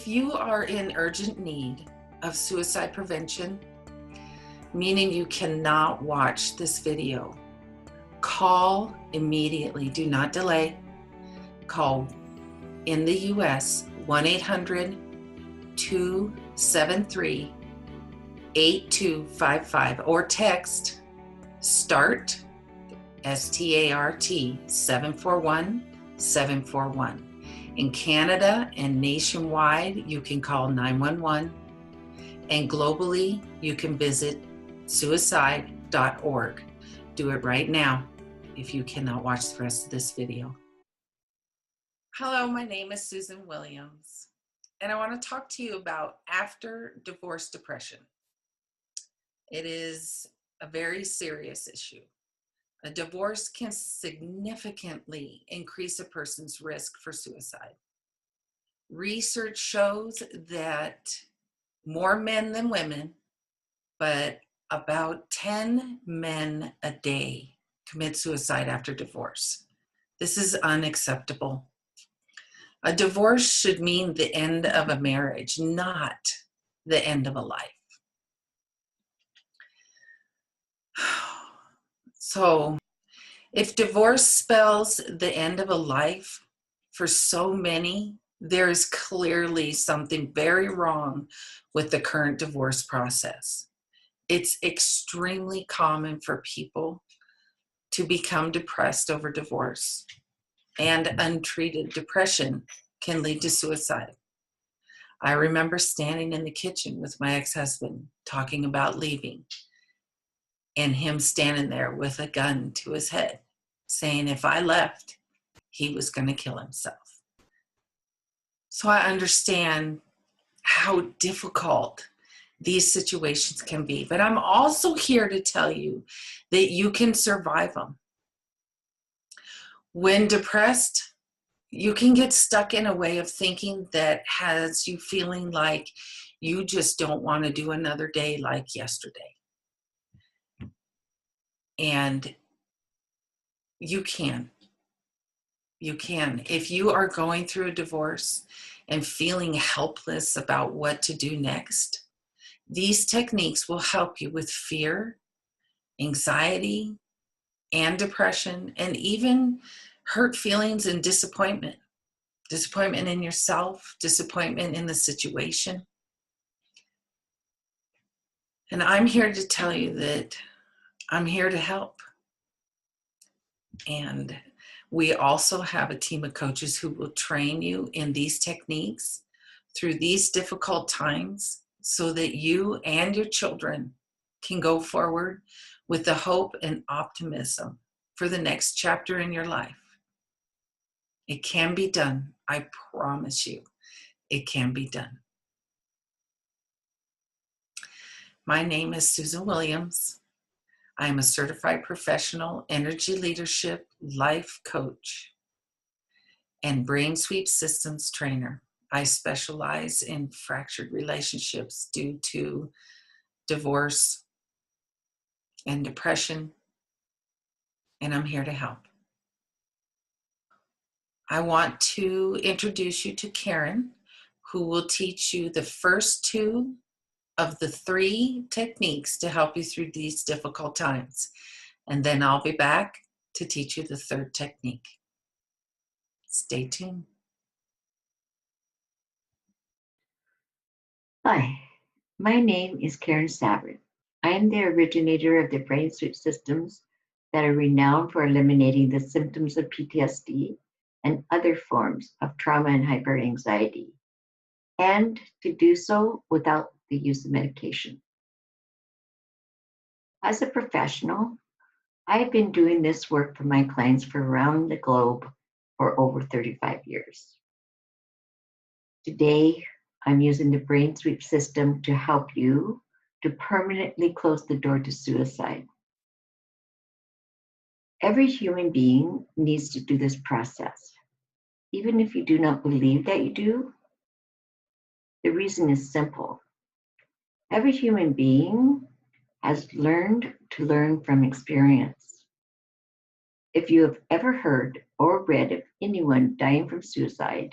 If you are in urgent need of suicide prevention, meaning you cannot watch this video, call immediately. Do not delay. Call in the US 1-800-273-8255 or text START, START 741-741. In Canada and nationwide, you can call 911, and globally, you can visit suicide.org. Do it right now if you cannot watch the rest of this video. Hello, my name is Susan Williams, and I want to talk to you about after divorce depression. It is a very serious issue. A divorce can significantly increase a person's risk for suicide. Research shows that more men than women, but about 10 men a day commit suicide after divorce. This is unacceptable. A divorce should mean the end of a marriage, not the end of a life. So, if divorce spells the end of a life for so many, there is clearly something very wrong with the current divorce process. It's extremely common for people to become depressed over divorce, and untreated depression can lead to suicide. I remember standing in the kitchen with my ex-husband talking about leaving, and him standing there with a gun to his head, saying if I left, he was going to kill himself. So I understand how difficult these situations can be, but I'm also here to tell you that you can survive them. When depressed, you can get stuck in a way of thinking that has you feeling like you just don't want to do another day like yesterday. And you can. You can. If you are going through a divorce and feeling helpless about what to do next, these techniques will help you with fear, anxiety, and depression, and even hurt feelings and disappointment. Disappointment in yourself, disappointment in the situation. And I'm here to tell you that I'm here to help. And we also have a team of coaches who will train you in these techniques through these difficult times so that you and your children can go forward with the hope and optimism for the next chapter in your life. It can be done. I promise you, it can be done. My name is Susan Williams. I am a certified professional energy leadership life coach and brain sweep systems trainer. I specialize in fractured relationships due to divorce and depression, and I'm here to help. I want to introduce you to Karen, who will teach you the first two of the 3 techniques to help you through these difficult times. And then I'll be back to teach you the 3rd technique. Stay tuned. Hi, my name is Karen Savard. I am the originator of the brain sweep systems that are renowned for eliminating the symptoms of PTSD and other forms of trauma and hyperanxiety, and to do so without the use of medication. As a professional, I've been doing this work for my clients for around the globe for over 35 years. Today, I'm using the brain sweep system to help you to permanently close the door to suicide. Every human being needs to do this process, even if you do not believe that you do. The reason is simple. Every human being has learned to learn from experience. If you have ever heard or read of anyone dying from suicide,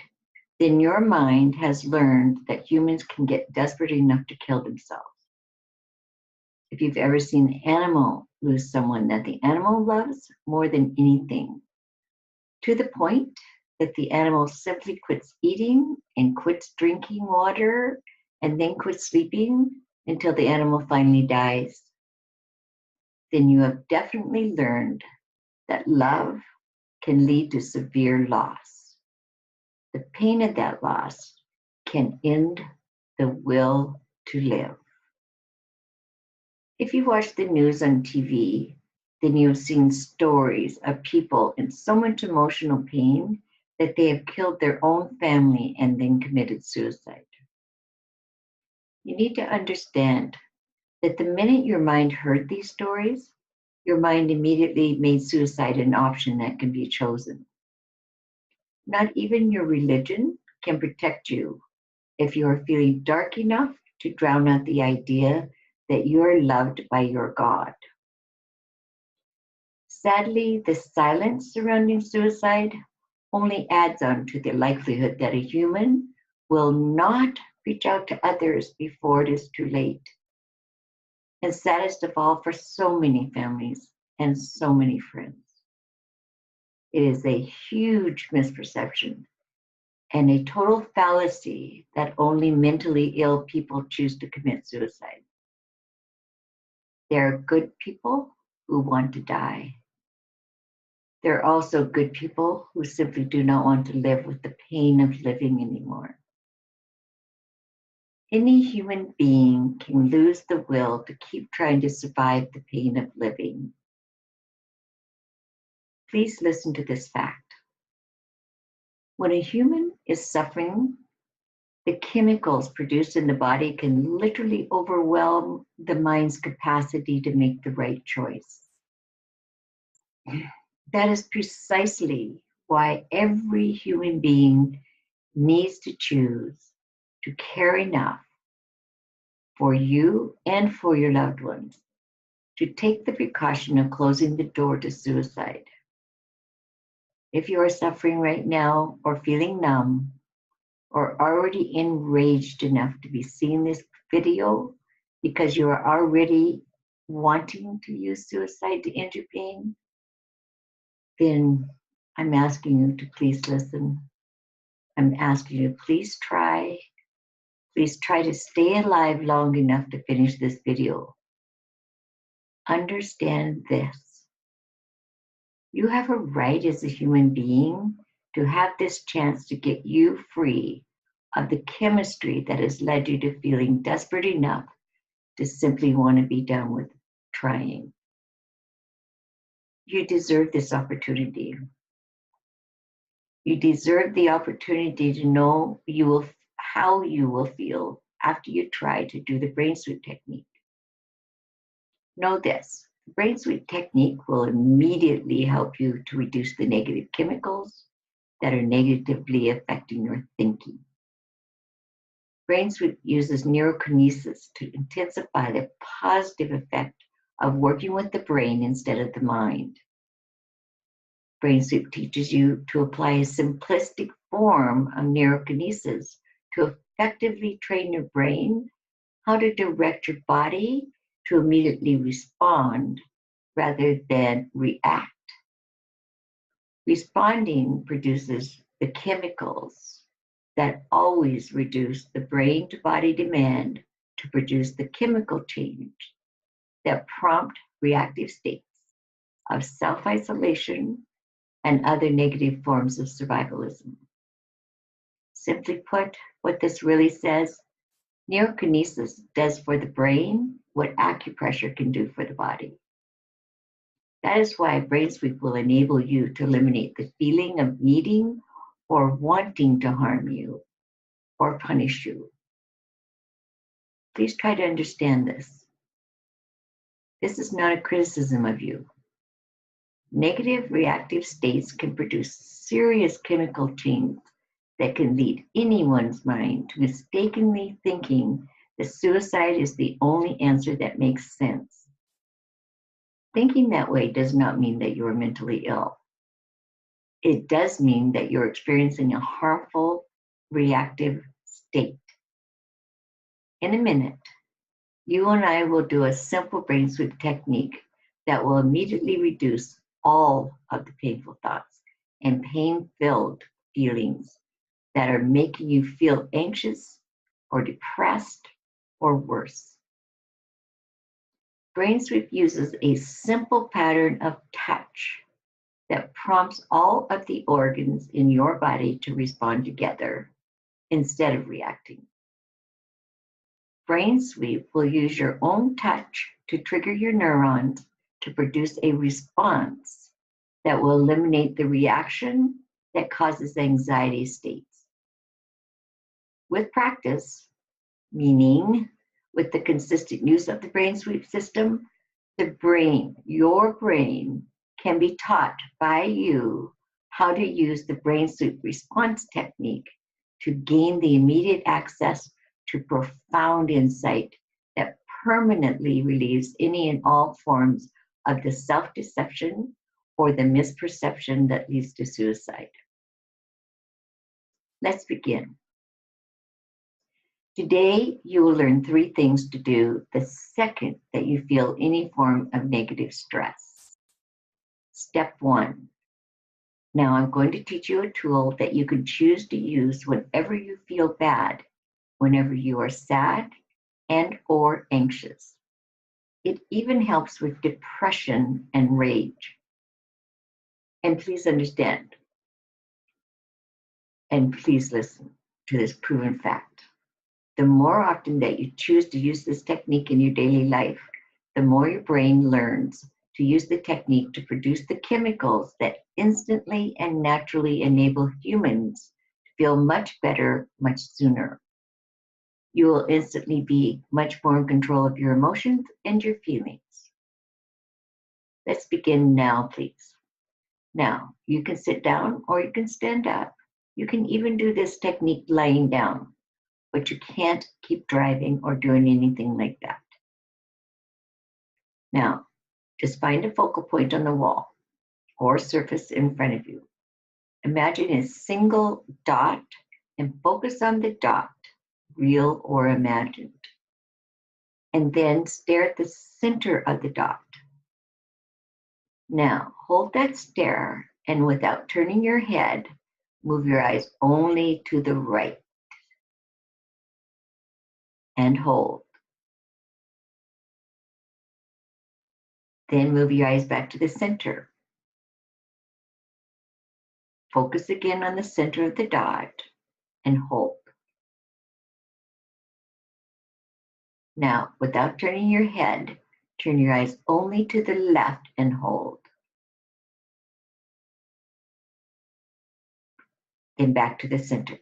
then your mind has learned that humans can get desperate enough to kill themselves. If you've ever seen an animal lose someone that the animal loves more than anything, to the point that the animal simply quits eating and quits drinking water and then quits sleeping until the animal finally dies, then you have definitely learned that love can lead to severe loss. The pain of that loss can end the will to live. If you watch the news on TV, then you've seen stories of people in so much emotional pain that they have killed their own family and then committed suicide. You need to understand that the minute your mind heard these stories, your mind immediately made suicide an option that can be chosen. Not even your religion can protect you if you are feeling dark enough to drown out the idea that you are loved by your God. Sadly, the silence surrounding suicide only adds on to the likelihood that a human will not reach out to others before it is too late. And saddest of all, for so many families and so many friends, it is a huge misperception and a total fallacy that only mentally ill people choose to commit suicide. There are good people who want to die. There are also good people who simply do not want to live with the pain of living anymore. Any human being can lose the will to keep trying to survive the pain of living. Please listen to this fact. When a human is suffering, the chemicals produced in the body can literally overwhelm the mind's capacity to make the right choice. That is precisely why every human being needs to choose to care enough for you and for your loved ones to take the precaution of closing the door to suicide. If you are suffering right now or feeling numb or already enraged enough to be seeing this video because you are already wanting to use suicide to end your pain, then I'm asking you to please listen. I'm asking you, please try to stay alive long enough to finish this video. Understand this. You have a right as a human being to have this chance to get you free of the chemistry that has led you to feeling desperate enough to simply want to be done with trying. You deserve this opportunity. You deserve the opportunity to know how you will feel after you try to do the brain sweep technique. Know this, the brain sweep technique will immediately help you to reduce the negative chemicals that are negatively affecting your thinking. Brain sweep uses neurokinesis to intensify the positive effect of working with the brain instead of the mind. Brain sweep teaches you to apply a simplistic form of neurokinesis to effectively train your brain how to direct your body to immediately respond rather than react. Responding produces the chemicals that always reduce the brain to body demand to produce the chemical change that prompt reactive states of self-isolation and other negative forms of survivalism. Simply put, what this really says, neurokinesis does for the brain what acupressure can do for the body. That is why brain sweep will enable you to eliminate the feeling of needing or wanting to harm you or punish you. Please try to understand this. This is not a criticism of you. Negative reactive states can produce serious chemical change that can lead anyone's mind to mistakenly thinking that suicide is the only answer that makes sense. Thinking that way does not mean that you are mentally ill. It does mean that you're experiencing a harmful reactive state. In a minute, you and I will do a simple brain sweep technique that will immediately reduce all of the painful thoughts and pain-filled feelings that are making you feel anxious or depressed or worse. Brain sweep uses a simple pattern of touch that prompts all of the organs in your body to respond together instead of reacting. Brain sweep will use your own touch to trigger your neurons to produce a response that will eliminate the reaction that causes anxiety states. With practice, meaning with the consistent use of the brain sweep system, your brain, can be taught by you how to use the brain sweep response technique to gain the immediate access to profound insight that permanently relieves any and all forms of the self-deception or the misperception that leads to suicide. Let's begin. Today, you will learn 3 things to do the second that you feel any form of negative stress. Step 1. Now I'm going to teach you a tool that you can choose to use whenever you feel bad, whenever you are sad and or anxious. It even helps with depression and rage. And please understand, and please listen to this proven fact. The more often that you choose to use this technique in your daily life, the more your brain learns to use the technique to produce the chemicals that instantly and naturally enable humans to feel much better much sooner. You will instantly be much more in control of your emotions and your feelings. Let's begin now, please. Now, you can sit down or you can stand up. You can even do this technique lying down, but you can't keep driving or doing anything like that. Now, just find a focal point on the wall or surface in front of you. Imagine a single dot and focus on the dot, real or imagined. And then stare at the center of the dot. Now, hold that stare and without turning your head, move your eyes only to the right. And hold. Then move your eyes back to the center. Focus again on the center of the dot and hold. Now, without turning your head, turn your eyes only to the left and hold. Then back to the center.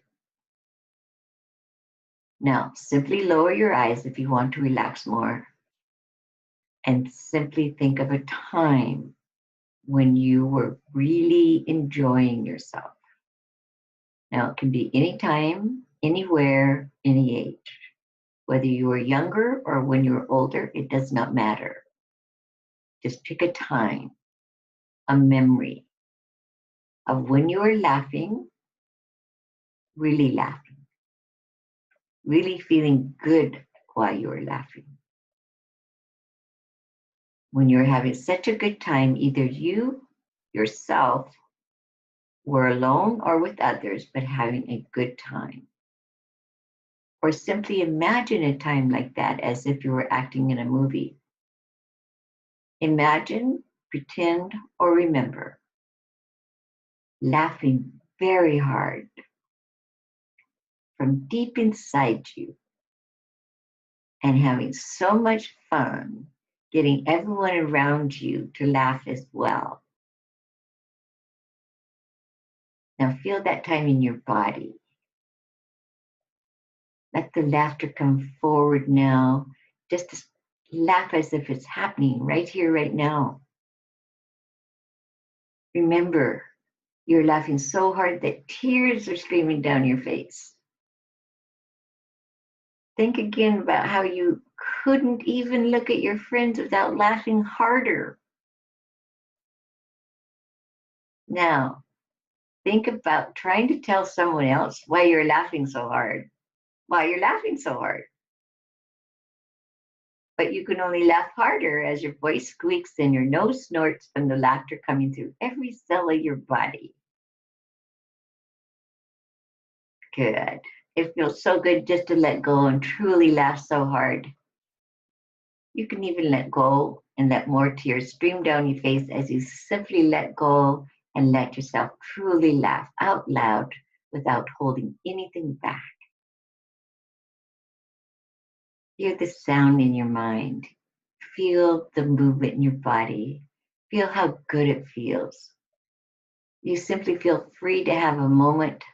Now, simply lower your eyes if you want to relax more. And simply think of a time when you were really enjoying yourself. Now, it can be any time, anywhere, any age. Whether you were younger or when you were older, it does not matter. Just pick a time, a memory of when you were laughing, really feeling good while you were laughing. When you're having such a good time, either you, yourself, were alone or with others, but having a good time. Or simply imagine a time like that as if you were acting in a movie. Imagine, pretend, or remember laughing very hard from deep inside you and having so much fun getting everyone around you to laugh as well. Now feel that time in your body. Let the laughter come forward now. Just laugh as if it's happening right here, right now. Remember, you're laughing so hard that tears are streaming down your face. Think again about how you couldn't even look at your friends without laughing harder. Now, Think about trying to tell someone else why you're laughing so hard. Why you're laughing so hard. But you can only laugh harder as your voice squeaks and your nose snorts from the laughter coming through every cell of your body. Good. It feels so good just to let go and truly laugh so hard. You can even let go and let more tears stream down your face as you simply let go and let yourself truly laugh out loud without holding anything back. Hear the sound in your mind. Feel the movement in your body. Feel how good it feels. You simply feel free to have a moment,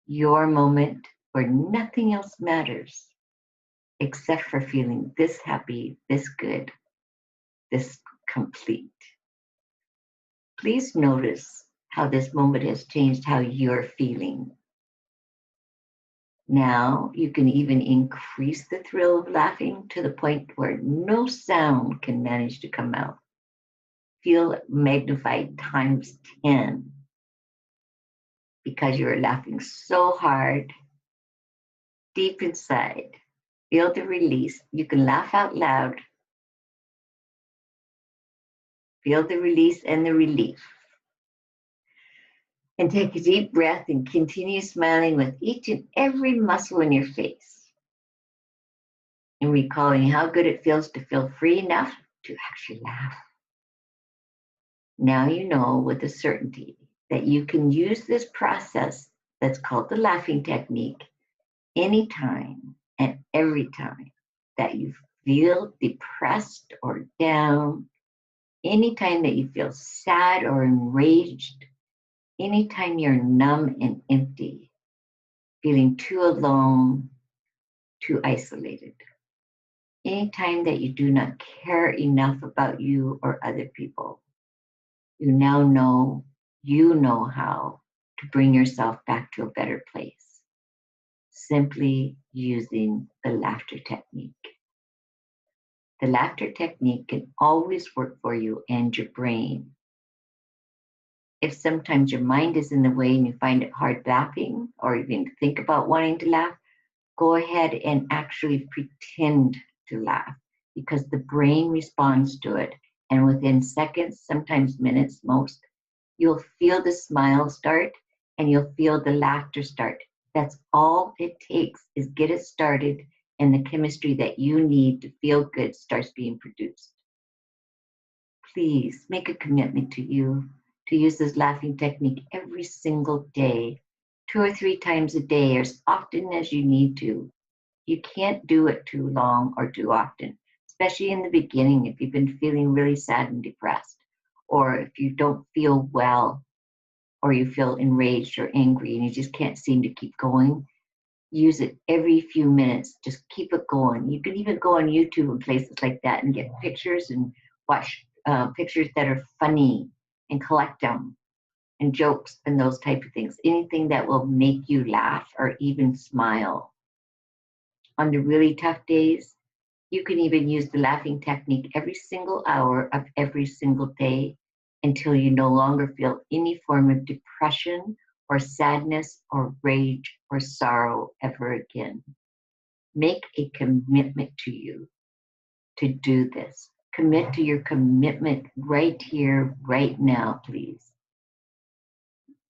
your moment, where nothing else matters except for feeling this happy, this good, this complete. Please notice how this moment has changed how you're feeling. Now you can even increase the thrill of laughing to the point where no sound can manage to come out. Feel it magnified times 10 because you're laughing so hard deep inside. Feel the release. You can laugh out loud. Feel the release and the relief. And take a deep breath and continue smiling with each and every muscle in your face. And recalling how good it feels to feel free enough to actually laugh. Now you know with a certainty that you can use this process that's called the laughing technique anytime and every time that you feel depressed or down, anytime that you feel sad or enraged, anytime you're numb and empty, feeling too alone, too isolated. Anytime that you do not care enough about you or other people, you now know, you know how to bring yourself back to a better place, simply using the laughter technique. The laughter technique can always work for you and your brain. If sometimes your mind is in the way and you find it hard laughing or even think about wanting to laugh, go ahead and actually pretend to laugh because the brain responds to it. And within seconds, sometimes minutes most, you'll feel the smile start and you'll feel the laughter start. That's all it takes is get it started and the chemistry that you need to feel good starts being produced. Please make a commitment to you to use this laughing technique every single day, 2 or 3 times a day, or as often as you need to. You can't do it too long or too often, especially in the beginning if you've been feeling really sad and depressed, or if you don't feel well, or you feel enraged or angry and you just can't seem to keep going. Use it every few minutes. Just keep it going. You can even go on YouTube and places like that and get pictures and watch pictures that are funny and collect them and jokes and those type of things. Anything that will make you laugh or even smile. On the really tough days, you can even use the laughing technique every single hour of every single day until you no longer feel any form of depression or sadness or rage or sorrow ever again. Make a commitment to you to do this. Commit to your commitment right here, right now, please.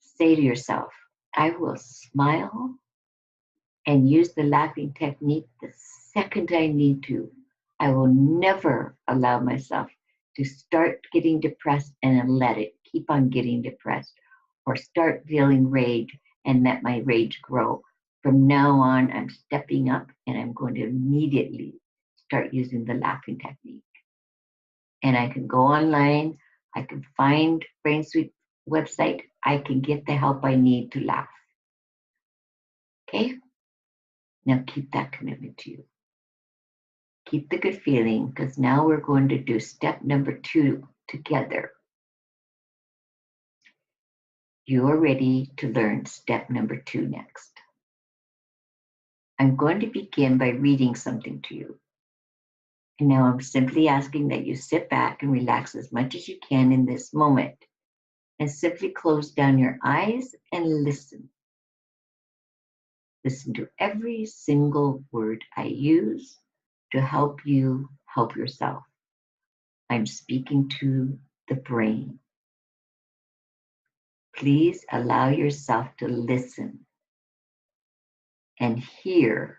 Say to yourself, I will smile and use the laughing technique the second I need to. I will never allow myself to start getting depressed and let it keep on getting depressed or start feeling rage and let my rage grow. From now on, I'm stepping up and I'm going to immediately start using the laughing technique. And I can go online, I can find Brain Suite website, I can get the help I need to laugh. Okay? Now keep that commitment to you. Keep the good feeling because now we're going to do step number 2 together. You are ready to learn step number 2 next. I'm going to begin by reading something to you. And now I'm simply asking that you sit back and relax as much as you can in this moment. and simply close down your eyes and listen. Listen to every single word I use to help you help yourself. I'm speaking to the brain. Please allow yourself to listen and hear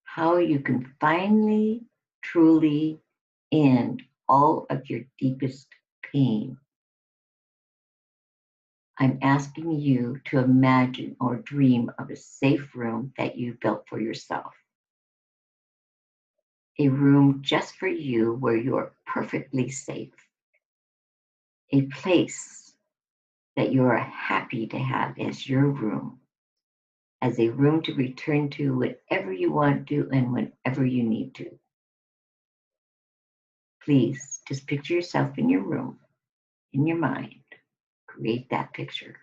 how you can finally, truly end all of your deepest pain. I'm asking you to imagine or dream of a safe room that you built for yourself. A room just for you where you are perfectly safe. A place that you are happy to have as your room, as a room to return to whenever you want to and whenever you need to. Please just picture yourself in your room, in your mind. Create that picture.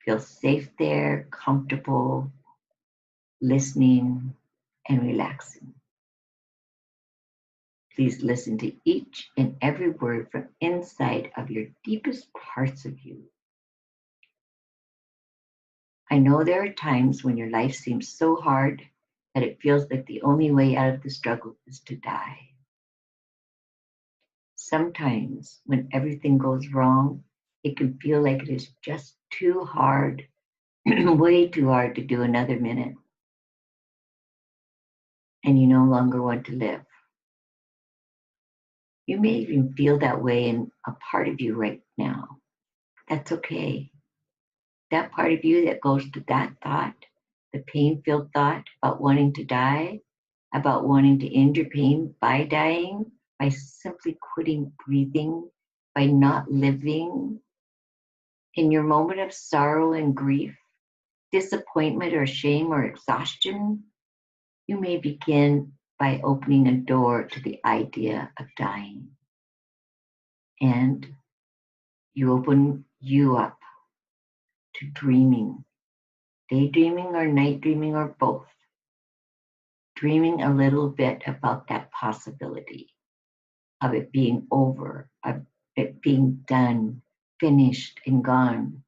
Feel safe there, comfortable, listening, and relaxing. Please listen to each and every word from inside of your deepest parts of you. I know there are times when your life seems so hard that it feels like the only way out of the struggle is to die. Sometimes when everything goes wrong, it can feel like it is just too hard, way too hard to do another minute, and you no longer want to live. You may even feel that way in a part of you right now. That's okay. That part of you that goes to that thought, the pain-filled thought about wanting to die, about wanting to end your pain by dying, by simply quitting breathing, by not living. In your moment of sorrow and grief, disappointment or shame or exhaustion, you may begin by opening a door to the idea of dying. And you open you up to dreaming, daydreaming or night dreaming or both. Dreaming a little bit about that possibility of it being over, of it being done, finished, and gone.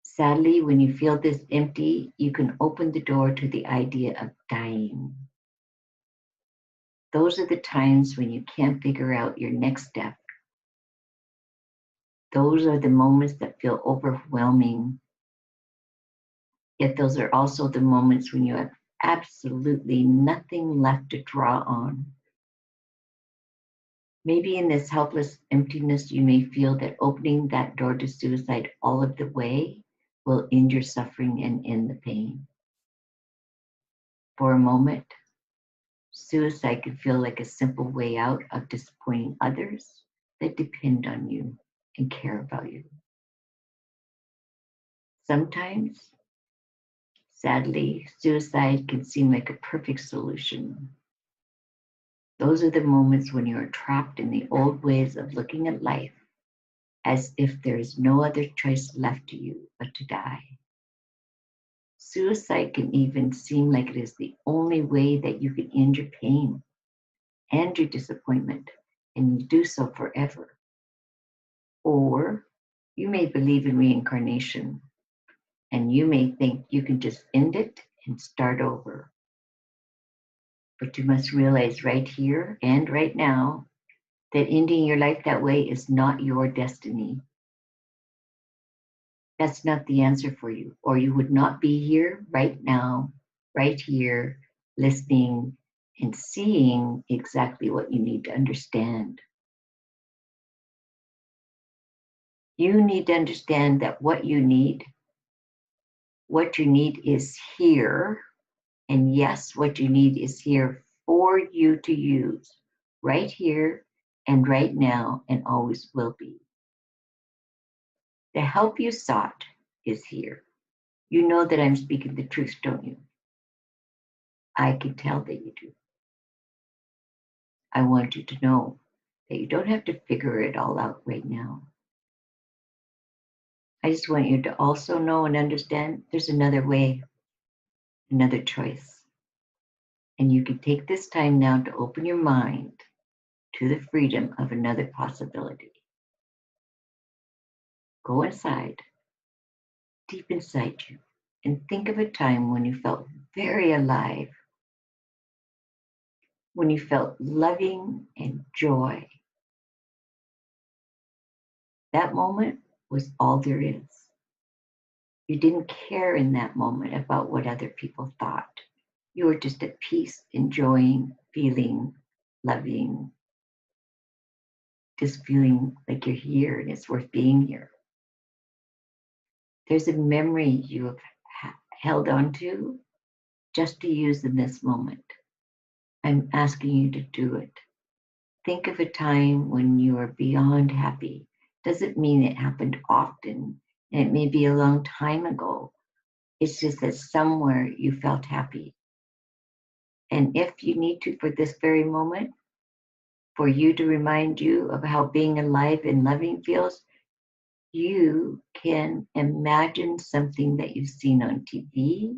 Sadly, when you feel this empty, you can open the door to the idea of dying. Those are the times when you can't figure out your next step. Those are the moments that feel overwhelming. Yet those are also the moments when you have absolutely nothing left to draw on. Maybe in this helpless emptiness, you may feel that opening that door to suicide all of the way will end your suffering and end the pain. For a moment, suicide could feel like a simple way out of disappointing others that depend on you and care about you. Sometimes, sadly, suicide can seem like a perfect solution. Those are the moments when you are trapped in the old ways of looking at life, as if there is no other choice left to you but to die. Suicide can even seem like it is the only way that you can end your pain and your disappointment, and you do so forever. Or you may believe in reincarnation, and you may think you can just end it and start over. But you must realize right here and right now that ending your life that way is not your destiny. That's not the answer for you, or you would not be here right now, right here, listening and seeing exactly what you need to understand. You need to understand that what you need is here. And yes, what you need is here for you to use right here and right now and always will be. The help you sought is here. You know that I'm speaking the truth, don't you? I can tell that you do. I want you to know that you don't have to figure it all out right now. I just want you to also know and understand there's another way, another choice. And you can take this time now to open your mind to the freedom of another possibility. Go inside, deep inside you, and think of a time when you felt very alive, when you felt loving and joy. That moment was all there is. You didn't care in that moment about what other people thought. You were just at peace, enjoying, feeling, loving, just feeling like you're here and it's worth being here. There's a memory you have held on to just to use in this moment. I'm asking you to do it. Think of a time when you are beyond happy. Doesn't mean it happened often, and it may be a long time ago. It's just that somewhere you felt happy. And if you need to, for this very moment, for you to remind you of how being alive and loving feels, you can imagine something that you've seen on TV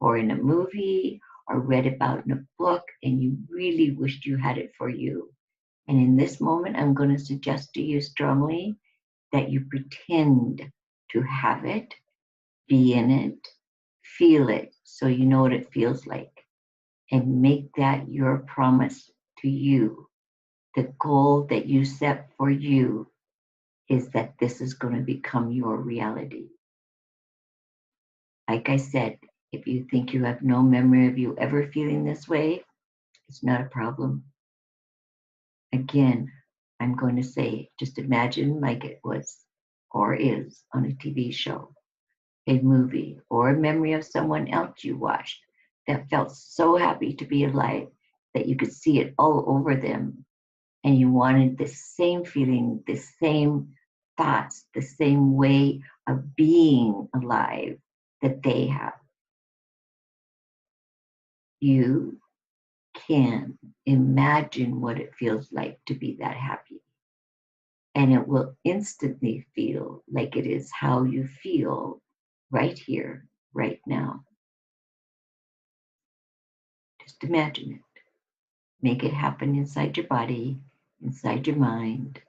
or in a movie or read about in a book, and you really wished you had it for you. And in this moment, I'm going to suggest to you strongly that you pretend to have it, be in it, feel it, so you know what it feels like, and make that your promise to you. The goal that you set for you is that this is going to become your reality. Like I said, if you think you have no memory of you ever feeling this way, it's not a problem. Again, I'm going to say, just imagine like it was or is on a TV show, a movie, or a memory of someone else you watched that felt so happy to be alive that you could see it all over them. And you wanted the same feeling, the same thoughts, the same way of being alive that they have. You can imagine what it feels like to be that happy. And it will instantly feel like it is how you feel right here, right now. Just imagine it. Make it happen inside your body, inside your mind.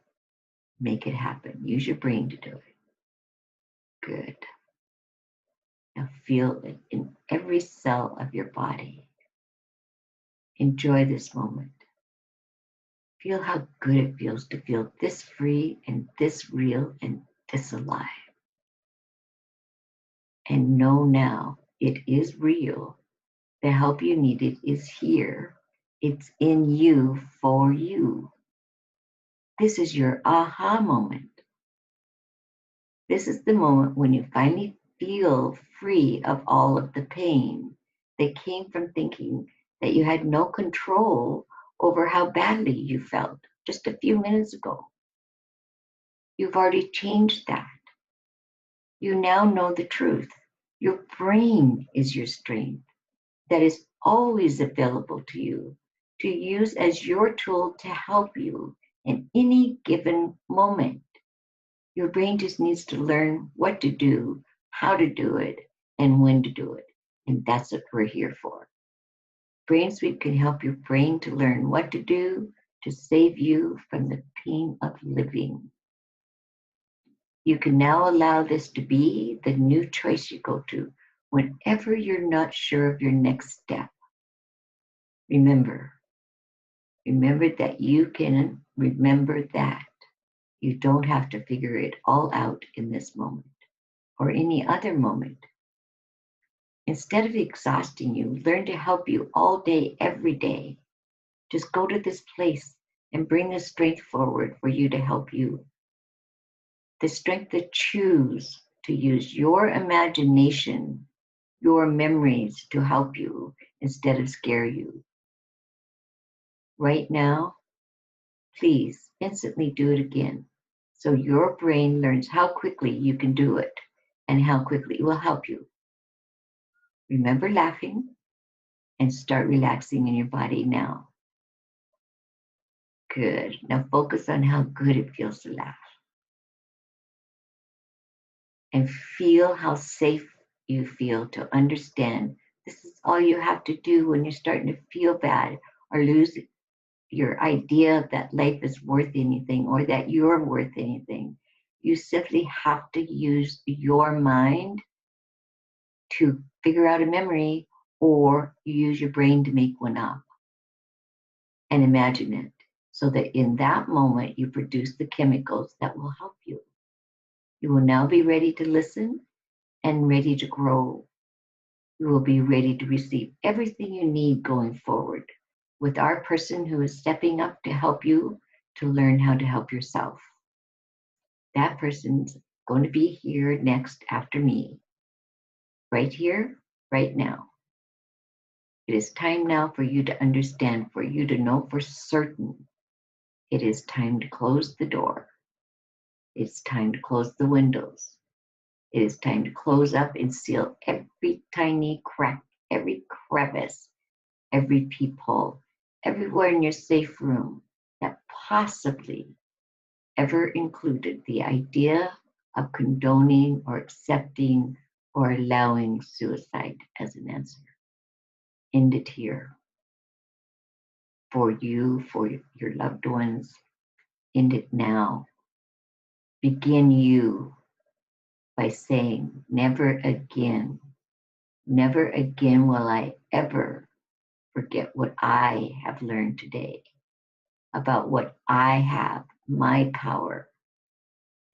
Make it happen. Use your brain to do it. Good. Now feel it in every cell of your body. Enjoy this moment. Feel how good it feels to feel this free and this real and this alive. And know now it is real. The help you needed is here. It's in you for you. This is your aha moment. This is the moment when you finally feel free of all of the pain that came from thinking that you had no control over how badly you felt just a few minutes ago. You've already changed that. You now know the truth. Your brain is your strength that is always available to you to use as your tool to help you in any given moment. Your brain just needs to learn what to do, how to do it, and when to do it. And that's what we're here for. Brain Sweep can help your brain to learn what to do to save you from the pain of living. You can now allow this to be the new choice you go to whenever you're not sure of your next step. Remember that you can remember that. You don't have to figure it all out in this moment or any other moment. Instead of exhausting you, learn to help you all day, every day. Just go to this place and bring the strength forward for you to help you. The strength to choose to use your imagination, your memories to help you instead of scare you. Right now, please instantly do it again so your brain learns how quickly you can do it and how quickly it will help you. Remember laughing and start relaxing in your body now. Good. Now focus on how good it feels to laugh. And feel how safe you feel to understand this is all you have to do when you're starting to feel bad or lose your idea that life is worth anything or that you're worth anything. You simply have to use your mind to figure out a memory, or you use your brain to make one up and imagine it, so that in that moment you produce the chemicals that will help you. You will now be ready to listen and ready to grow. You will be ready to receive everything you need going forward with our person who is stepping up to help you to learn how to help yourself. That person's going to be here next after me, right here, right now. It is time now for you to understand, for you to know for certain. It is time to close the door. It's time to close the windows. It is time to close up and seal every tiny crack, every crevice, every peephole, everywhere in your safe room that possibly ever included the idea of condoning or accepting or allowing suicide as an answer. End it here. For you, for your loved ones, end it now. Begin you by saying, never again will I ever forget what I have learned today about what I have, my power,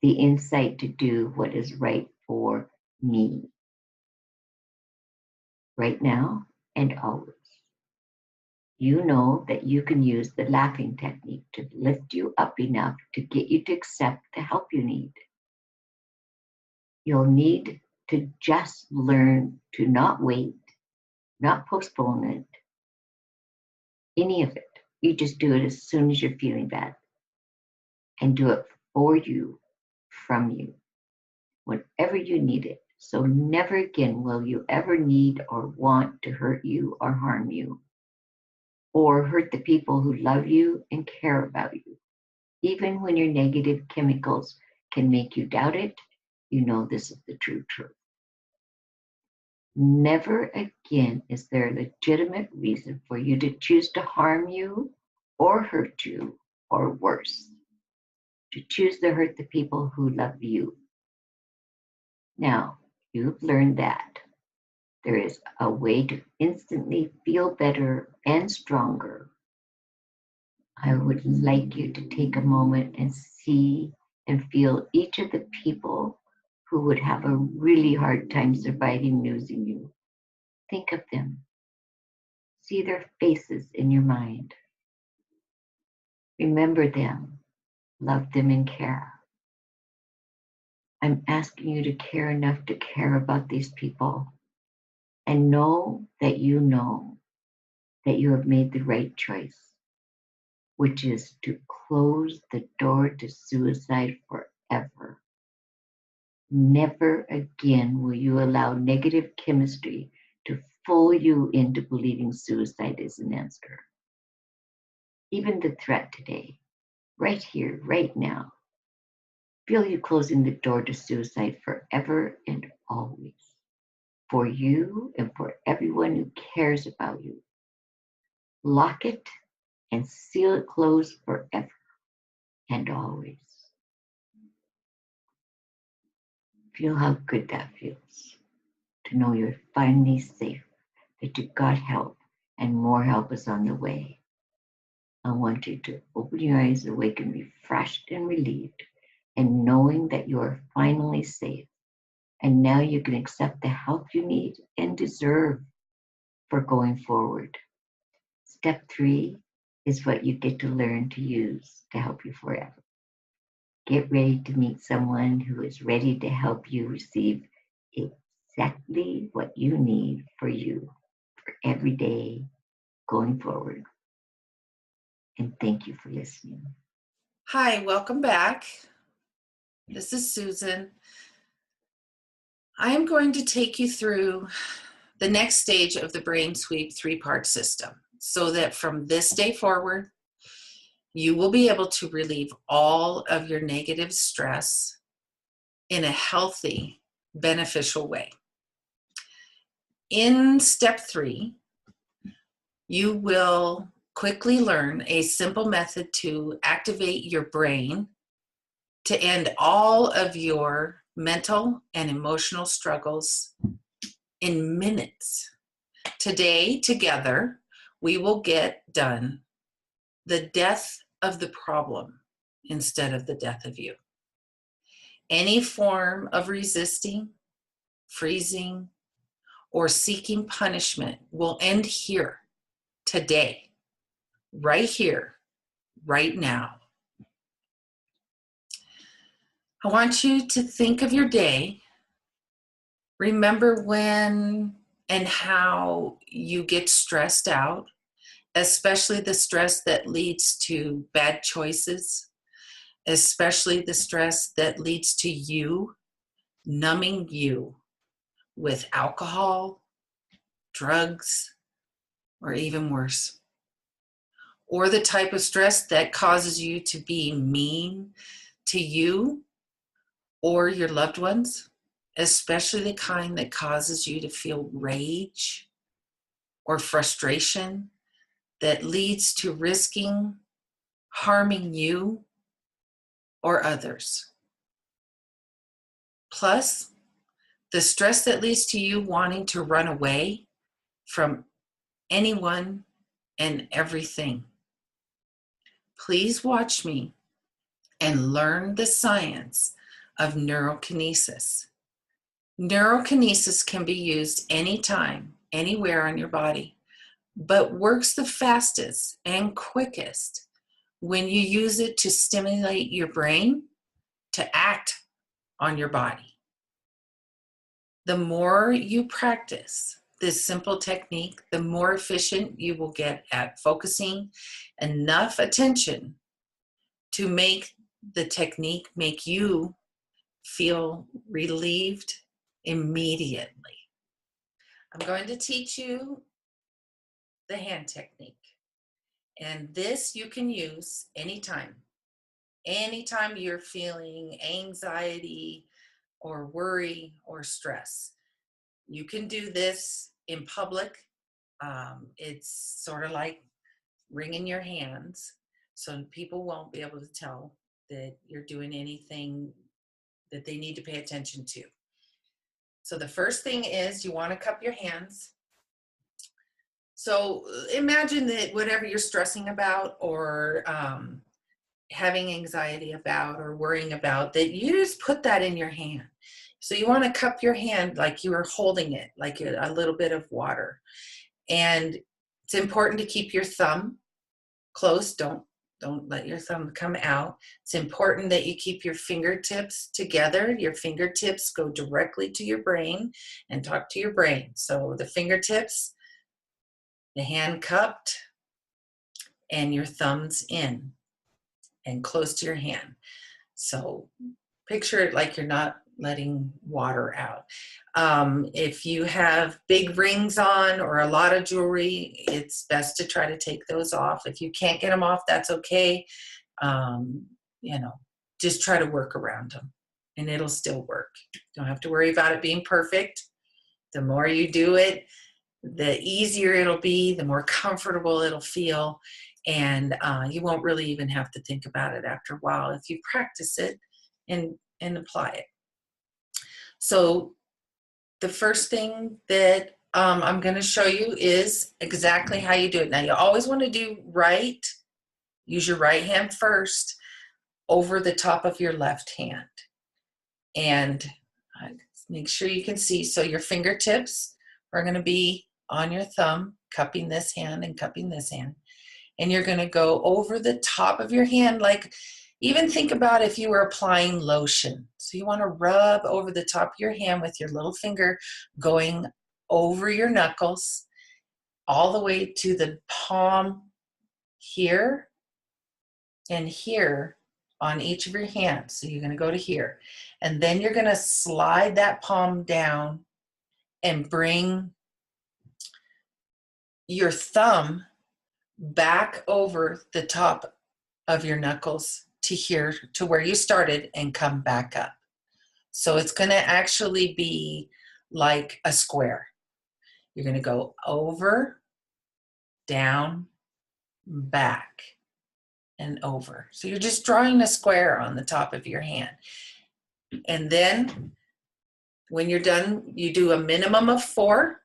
the insight to do what is right for me, right now and always. You know that you can use the laughing technique to lift you up enough to get you to accept the help you need. You'll need to just learn to not wait, not postpone it, any of it. You just do it as soon as you're feeling bad, and do it for you, from you, whenever you need it. So never again will you ever need or want to hurt you or harm you, or hurt the people who love you and care about you. Even when your negative chemicals can make you doubt it, you know this is the true truth. Never again is there a legitimate reason for you to choose to harm you or hurt you, or worse, to choose to hurt the people who love you. Now, you've learned that there is a way to instantly feel better and stronger. I would like you to take a moment and see and feel each of the people who would have a really hard time surviving losing you. Think of them. See their faces in your mind. Remember them, love them, and care. I'm asking you to care enough to care about these people, and know that you have made the right choice, which is to close the door to suicide forever. Never again will you allow negative chemistry to fool you into believing suicide is an answer. Even the threat today, right here, right now, feel you closing the door to suicide forever and always. For you and for everyone who cares about you. Lock it and seal it closed forever and always. Feel how good that feels to know you're finally safe, that you got help and more help is on the way. I want you to open your eyes, awaken, refreshed and relieved, and knowing that you are finally safe. And now you can accept the help you need and deserve for going forward. Step 3 is what you get to learn to use to help you forever. Get ready to meet someone who is ready to help you receive exactly what you need for you for every day going forward. And thank you for listening. Hi, welcome back. This is Susan. I am going to take you through the next stage of the Brain Sweep 3-part system, so that from this day forward, you will be able to relieve all of your negative stress in a healthy, beneficial way. In step 3, you will quickly learn a simple method to activate your brain to end all of your mental and emotional struggles in minutes. Today, together, we will get done the death of the problem instead of the death of you. Any form of resisting, freezing, or seeking punishment will end here, today, right here, right now. I want you to think of your day. Remember when and how you get stressed out, especially the stress that leads to bad choices, especially the stress that leads to you numbing you with alcohol, drugs, or even worse. Or the type of stress that causes you to be mean to you or your loved ones, especially the kind that causes you to feel rage or frustration that leads to risking harming you or others. Plus, the stress that leads to you wanting to run away from anyone and everything. Please watch me and learn the science of neurokinesis. Neurokinesis can be used anytime, anywhere on your body, but works the fastest and quickest when you use it to stimulate your brain to act on your body. The more you practice this simple technique, the more efficient you will get at focusing enough attention to make the technique make you feel relieved immediately. I'm going to teach you the hand technique. And this you can use anytime. Anytime you're feeling anxiety or worry or stress. You can do this in public. It's sort of like wringing your hands, so people won't be able to tell that you're doing anything that they need to pay attention to. So the first thing is you want to cup your hands. So imagine that whatever you're stressing about or having anxiety about or worrying about, that you just put that in your hand. So you want to cup your hand like you were holding it, like a little bit of water. And it's important to keep your thumb close. Don't let your thumb come out. It's important that you keep your fingertips together. Your fingertips go directly to your brain and talk to your brain. So the fingertips, the hand cupped, and your thumbs in and close to your hand. So picture it like you're not letting water out. If you have big rings on or a lot of jewelry, it's best to try to take those off. If you can't get them off, that's okay. Just try to work around them and it'll still work. Don't have to worry about it being perfect. The more you do it, the easier it'll be, the more comfortable it'll feel. And you won't really even have to think about it after a while if you practice it and apply it. So the first thing that I'm going to show you is exactly how you do it. Now you always want to do right. Use your right hand first over the top of your left hand. And make sure you can see. So your fingertips are going to be on your thumb, cupping this hand and cupping this hand. And you're going to go over the top of your hand, like even think about if you were applying lotion. So you want to rub over the top of your hand with your little finger going over your knuckles all the way to the palm here and here on each of your hands. So you're going to go to here. And then you're going to slide that palm down and bring your thumb back over the top of your knuckles to here, to where you started, and come back up. So it's going to actually be like a square. You're going to go over, down, back. and over. So you're just drawing a square on the top of your hand. And then when you're done, you do a minimum of 4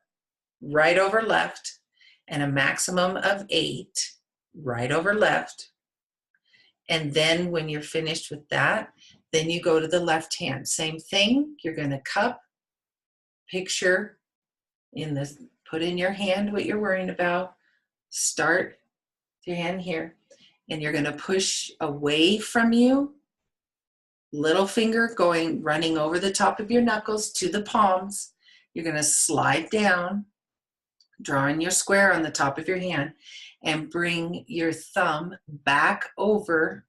right over left and a maximum of 8 right over left. And then when you're finished with that, then you go to the left hand. Same thing, you're going to cup, picture in this, put in your hand what you're worrying about, start your hand here, and you're going to push away from you, little finger running over the top of your knuckles to the palms. You're going to slide down, drawing your square on the top of your hand, and bring your thumb back over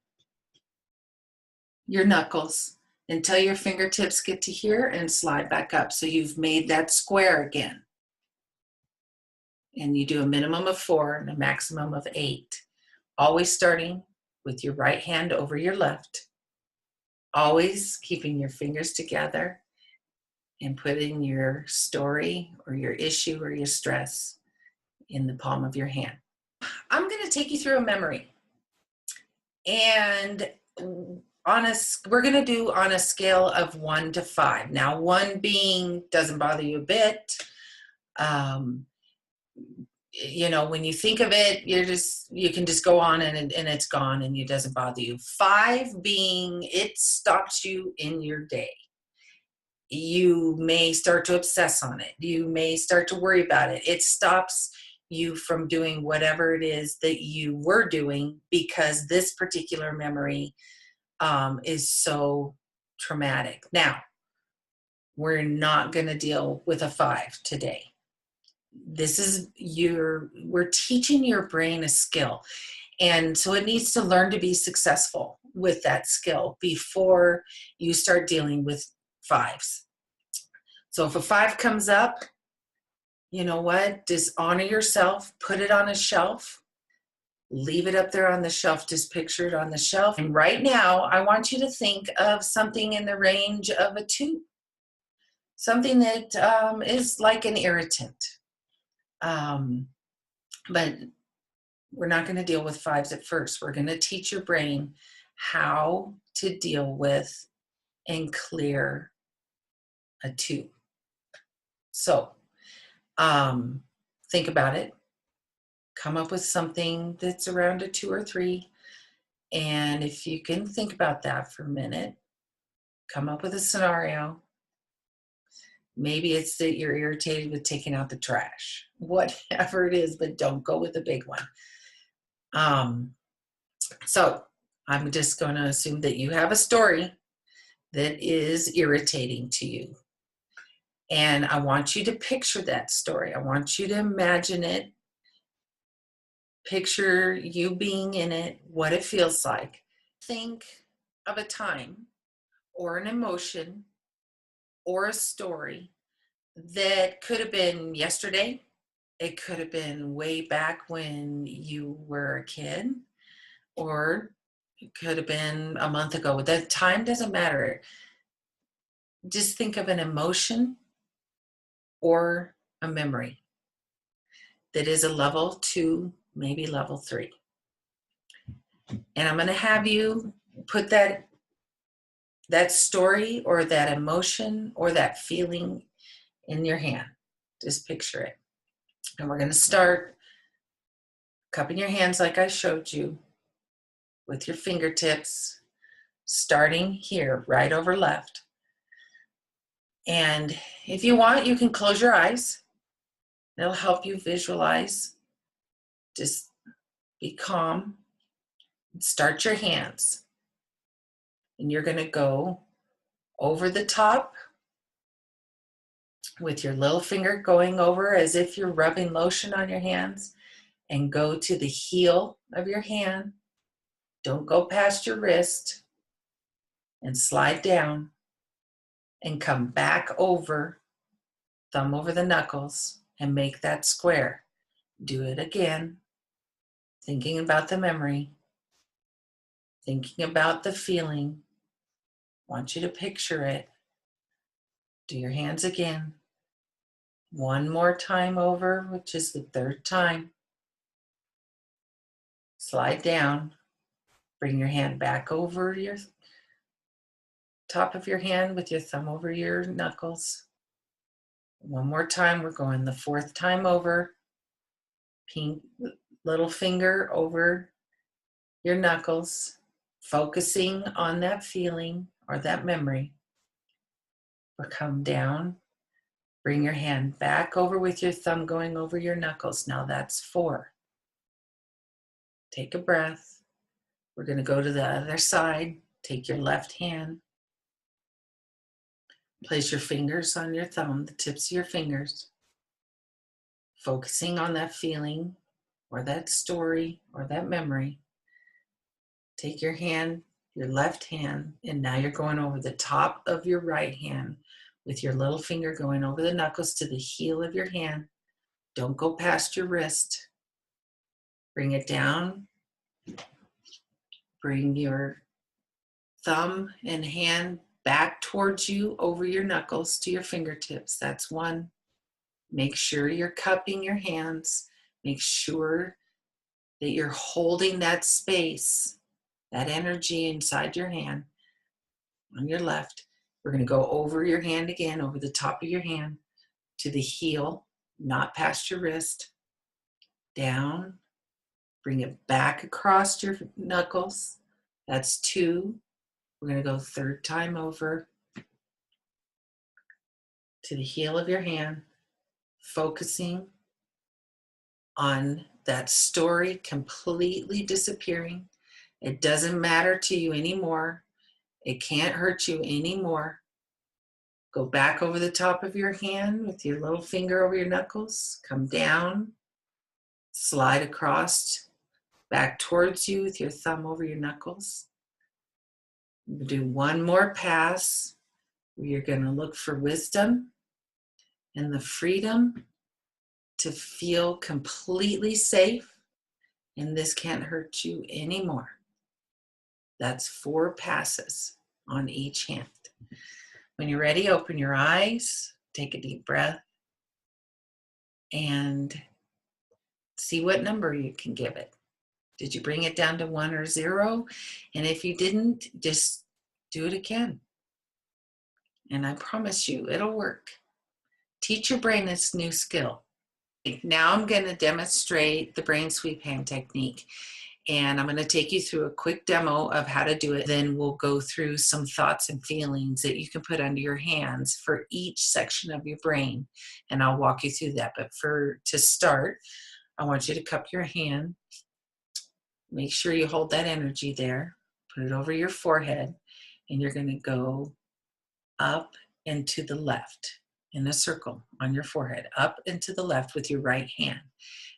your knuckles until your fingertips get to here and slide back up. So you've made that square again. And you do a minimum of 4 and a maximum of 8. Always starting with your right hand over your left. Always keeping your fingers together and putting your story or your issue or your stress in the palm of your hand. I'm going to take you through a memory. And we're going to do on a scale of 1 to 5. Now, 1 being doesn't bother you a bit. You know, when you think of it, you can just go on and it's gone and it doesn't bother you. 5 being it stops you in your day. You may start to obsess on it. You may start to worry about it. It stops you from doing whatever it is that you were doing because this particular memory is so traumatic. Now, we're not going to deal with a 5 today. We're teaching your brain a skill. And so it needs to learn to be successful with that skill before you start dealing with 5s. So if a 5 comes up, you know what? Just honor yourself, put it on a shelf, leave it up there on the shelf, just picture it on the shelf. And right now, I want you to think of something in the range of a 2, something that is like an irritant. But we're not going to deal with 5s at first. We're going to teach your brain how to deal with and clear a 2. So think about it. Come up with something that's around a 2 or 3. And if you can think about that for a minute, come up with a scenario. Maybe it's that you're irritated with taking out the trash, whatever it is, but don't go with a big one. So I'm just going to assume that you have a story that is irritating to you. And I want you to picture that story. I want you to imagine it. Picture you being in it, what it feels like. Think of a time or an emotion or a story that could have been yesterday. It could have been way back when you were a kid, or it could have been a month ago. The time doesn't matter. Just think of an emotion or a memory that is a level 2, maybe level 3. And I'm going to have you put that story or that emotion or that feeling in your hand. Just picture it. And we're going to start cupping your hands like I showed you with your fingertips, starting here, right over left. And if you want, you can close your eyes. It'll help you visualize. Just be calm. Start your hands. And you're going to go over the top with your little finger going over as if you're rubbing lotion on your hands, and go to the heel of your hand. Don't go past your wrist, and slide down and come back over, thumb over the knuckles, and make that square. Do it again, thinking about the memory, thinking about the feeling. I want you to picture it. Do your hands again. One more time over, which is the 3rd time. Slide down Bring your hand back over your top of your hand with your thumb over your knuckles. One more time, we're going the 4th time over. Little finger over your knuckles, focusing on that feeling or that memory. Or come down, bring your hand back over with your thumb going over your knuckles. Now that's 4. Take a breath. We're going to go to the other side. Take your left hand. Place your fingers on your thumb, the tips of your fingers, focusing on that feeling or that story or that memory. Take your hand, your left hand, and now you're going over the top of your right hand with your little finger going over the knuckles to the heel of your hand. Don't go past your wrist. Bring it down. Bring your thumb and hand back towards you over your knuckles to your fingertips. That's 1. Make sure you're cupping your hands. Make sure that you're holding that space, that energy inside your hand on your left. We're going to go over your hand again, over the top of your hand to the heel, not past your wrist. Down. Bring it back across your knuckles. That's 2. We're going to go 3rd time over to the heel of your hand, focusing on that story completely disappearing. It doesn't matter to you anymore. It can't hurt you anymore. Go back over the top of your hand with your little finger over your knuckles. Come down, slide across, back towards you with your thumb over your knuckles. Do one more pass. You're going to look for wisdom and the freedom to feel completely safe, and this can't hurt you anymore. That's 4 passes on each hand. When you're ready, open your eyes, take a deep breath, and see what number you can give it. Did you bring it down to 1 or 0? And if you didn't, just do it again. And I promise you, it'll work. Teach your brain this new skill. Now I'm going to demonstrate the brain sweep hand technique. And I'm going to take you through a quick demo of how to do it. Then we'll go through some thoughts and feelings that you can put under your hands for each section of your brain. And I'll walk you through that. But to start, I want you to cup your hand. Make sure you hold that energy there. Put it over your forehead. And you're going to go up and to the left in a circle on your forehead. Up and to the left with your right hand.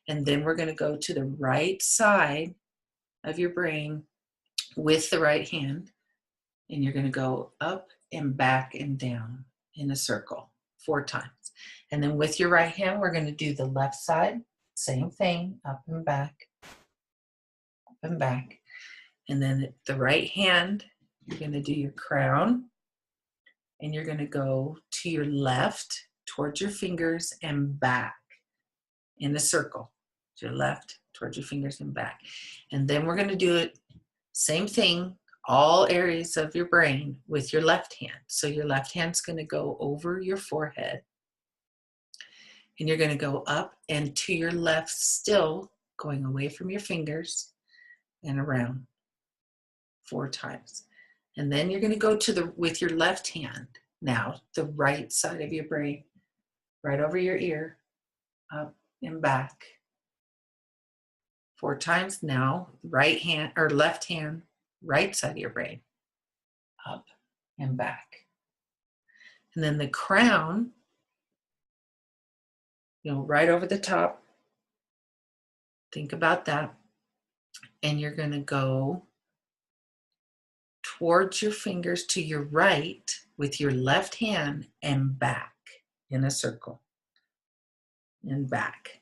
And then we're going to go to the right side of your brain with the right hand, and you're going to go up and back and down in a circle 4 times. And then with your right hand, we're going to do the left side, same thing, up and back, up and back. And then the right hand, you're going to do your crown, and you're going to go to your left towards your fingers and back in a circle. To your left towards your fingers and back. And then we're going to do it same thing, all areas of your brain with your left hand. So your left hand's going to go over your forehead. And you're going to go up and to your left still, going away from your fingers and around 4 times. And then you're going to go to with your left hand now, the right side of your brain, right over your ear, up and back. 4 times now, right hand or left hand, right side of your brain, up and back. And then the crown, right over the top. Think about that. And you're going to go towards your fingers to your right with your left hand and back in a circle. And back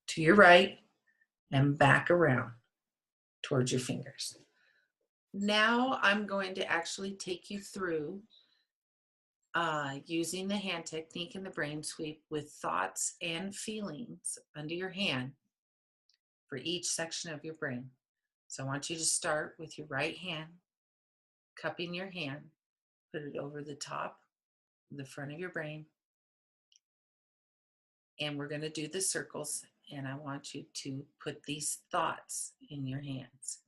to your right and back around towards your fingers. Now I'm going to actually take you through using the hand technique and the brain sweep with thoughts and feelings under your hand for each section of your brain. So I want you to start with your right hand, cupping your hand, put it over the top, the front of your brain. And we're going to do the circles, and I want you to put these thoughts in your hands.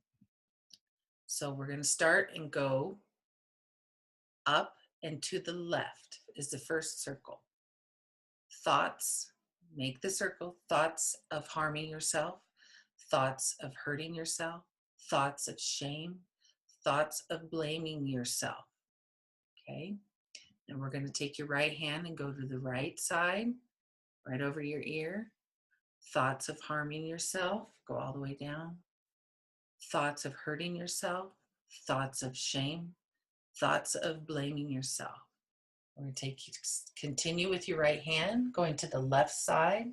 So we're going to start and go up and to the left is the first circle. Thoughts, make the circle, thoughts of harming yourself, thoughts of hurting yourself, thoughts of shame, thoughts of blaming yourself. Okay? And we're going to take your right hand and go to the right side, right over your ear. Thoughts of harming yourself, go all the way down. Thoughts of hurting yourself, thoughts of shame, thoughts of blaming yourself. We're going to continue with your right hand, going to the left side.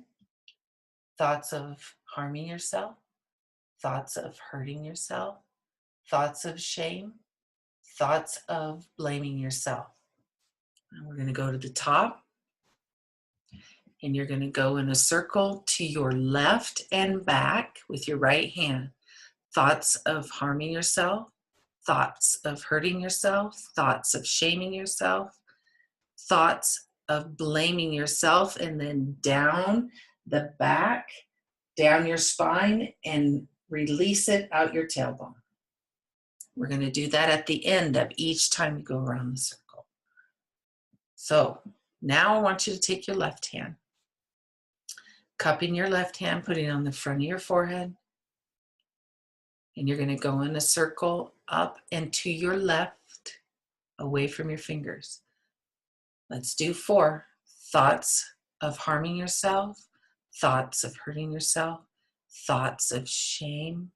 Thoughts of harming yourself, thoughts of hurting yourself, thoughts of shame, thoughts of blaming yourself. And we're going to go to the top, and you're going to go in a circle to your left and back with your right hand. Thoughts of harming yourself, thoughts of hurting yourself, thoughts of shaming yourself, thoughts of blaming yourself, and then down the back, down your spine, and release it out your tailbone. We're going to do that at the end of each time you go around the circle. So now I want you to take your left hand, cupping your left hand, putting it on the front of your forehead, and you're going to go in a circle up and to your left, away from your fingers. Let's do 4. Thoughts of harming yourself, thoughts of hurting yourself, thoughts of shame,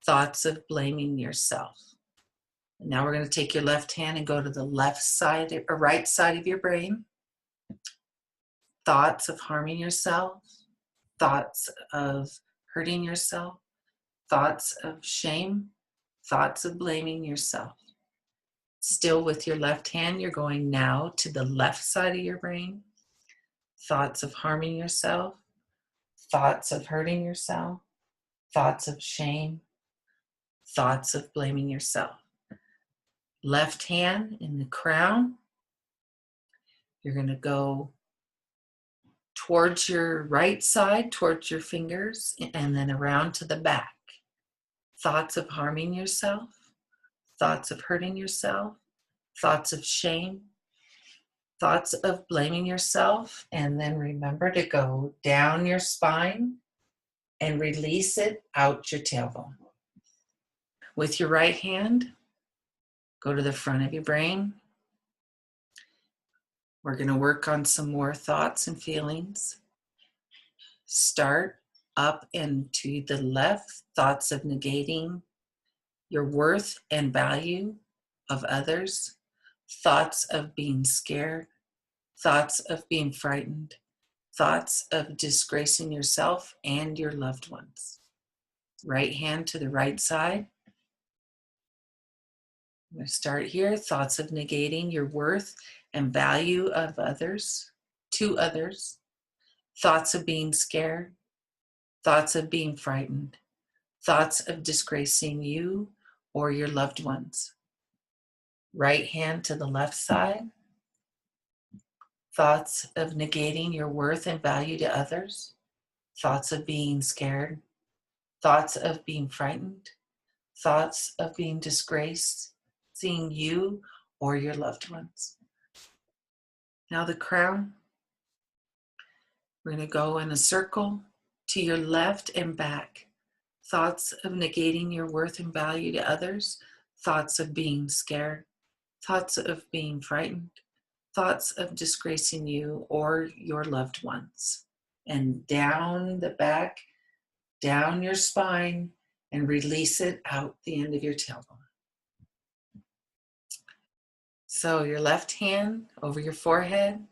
thoughts of blaming yourself. And now we're going to take your left hand and go to the left side or right side of your brain. Thoughts of harming yourself, thoughts of hurting yourself, thoughts of shame, thoughts of blaming yourself. Still with your left hand, you're going now to the left side of your brain. Thoughts of harming yourself, thoughts of hurting yourself, thoughts of shame, thoughts of blaming yourself. Left hand in the crown. You're going to go towards your right side, towards your fingers, and then around to the back. Thoughts of harming yourself, thoughts of hurting yourself, thoughts of shame, thoughts of blaming yourself, and then remember to go down your spine and release it out your tailbone. With your right hand, go to the front of your brain. We're going to work on some more thoughts and feelings. Start up and to the left, thoughts of negating your worth and value of others, thoughts of being scared, thoughts of being frightened, thoughts of disgracing yourself and your loved ones. Right hand to the right side. I'm going to start here. Thoughts of negating your worth and value of others, to others. Thoughts of being scared. Thoughts of being frightened. Thoughts of disgracing you or your loved ones. Right hand to the left side. Thoughts of negating your worth and value to others. Thoughts of being scared. Thoughts of being frightened. Thoughts of being disgraced, seeing you or your loved ones. Now the crown. We're going to go in a circle to your left and back. Thoughts of negating your worth and value to others. Thoughts of being scared. Thoughts of being frightened. Thoughts of disgracing you or your loved ones. And down the back, down your spine, and release it out the end of your tailbone. So your left hand over your forehead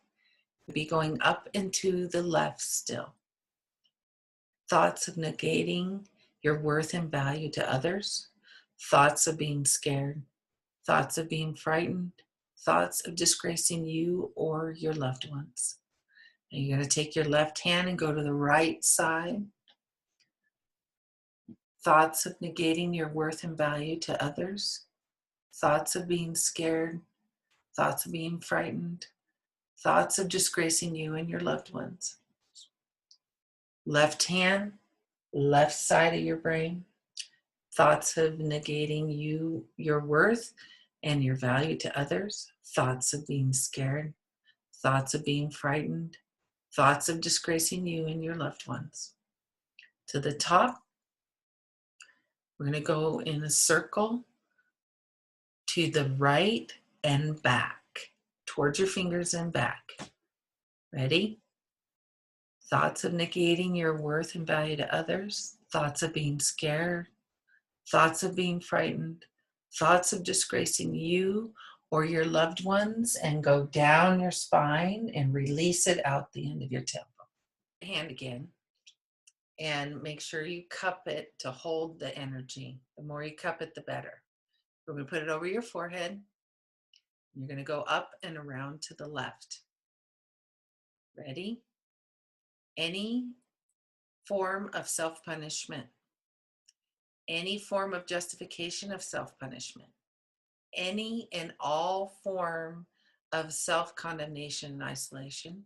will be going up and to the left still. Thoughts of negating your worth and value to others. Thoughts of being scared. Thoughts of being frightened. Thoughts of disgracing you or your loved ones. And you're going to take your left hand and go to the right side. thoughts of negating your worth and value to others, thoughts of being scared, thoughts of being frightened, thoughts of disgracing you and your loved ones. Left hand, left side of your brain, thoughts of negating you, your worth and your value to others, thoughts of being scared, thoughts of being frightened, thoughts of disgracing you and your loved ones. To the top, we're going to go in a circle to the right and back, towards your fingers and back. Ready? Thoughts of negating your worth and value to others, thoughts of being scared, thoughts of being frightened, thoughts of disgracing you or your loved ones, and go down your spine and release it out the end of your tailbone. Hand again, and make sure you cup it to hold the energy. The more you cup it, the better. We're going to put it over your forehead. You're going to go up and around to the left. Ready? Any form of self-punishment, any form of justification of self-punishment, any and all form of self-condemnation and isolation,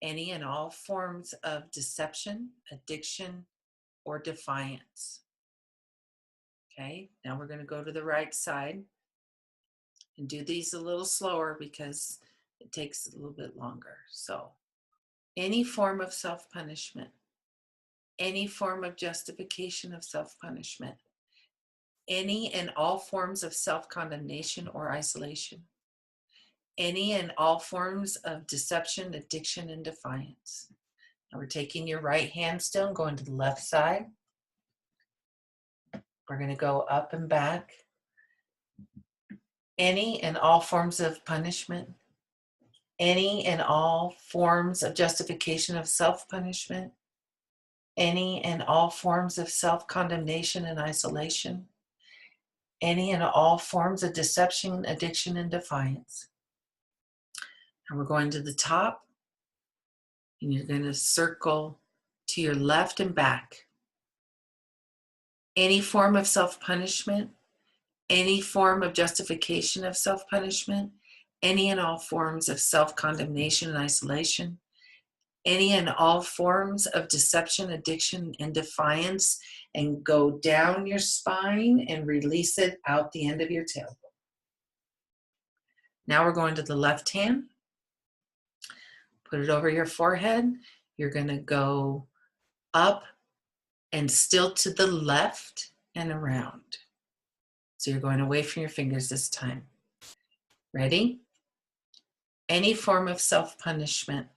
any and all forms of deception, addiction, or defiance. Okay, now we're going to go to the right side and do these a little slower because it takes a little bit longer. So, any form of self-punishment, any form of justification of self-punishment, any and all forms of self-condemnation or isolation, any and all forms of deception, addiction, and defiance. Now we're taking your right hand still and going to the left side. We're going to go up and back. Any and all forms of punishment, any and all forms of justification of self-punishment, any and all forms of self-condemnation and isolation, any and all forms of deception, addiction, and defiance. And we're going to the top, and you're going to circle to your left and back. Any form of self-punishment, any form of justification of self-punishment, any and all forms of self-condemnation and isolation, any and all forms of deception, addiction, and defiance, and go down your spine and release it out the end of your tailbone. Now we're going to the left hand. Put it over your forehead. You're going to go up and still to the left and around. So you're going away from your fingers this time. Ready? Any form of self-punishment,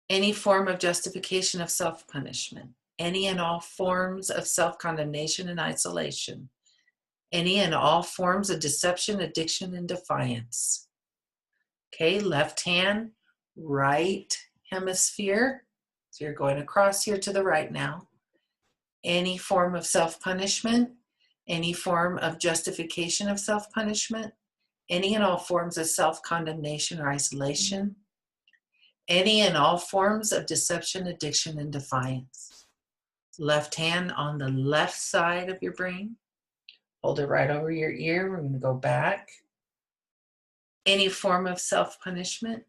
any form of justification of self-punishment, any and all forms of self-condemnation and isolation, any and all forms of deception, addiction, and defiance. Okay, left hand, right hemisphere. So you're going across here to the right now. Any form of self-punishment, any form of justification of self-punishment, any and all forms of self-condemnation or isolation, any and all forms of deception, addiction, and defiance. Left hand on the left side of your brain. Hold it right over your ear. We're going to go back. Any form of self-punishment,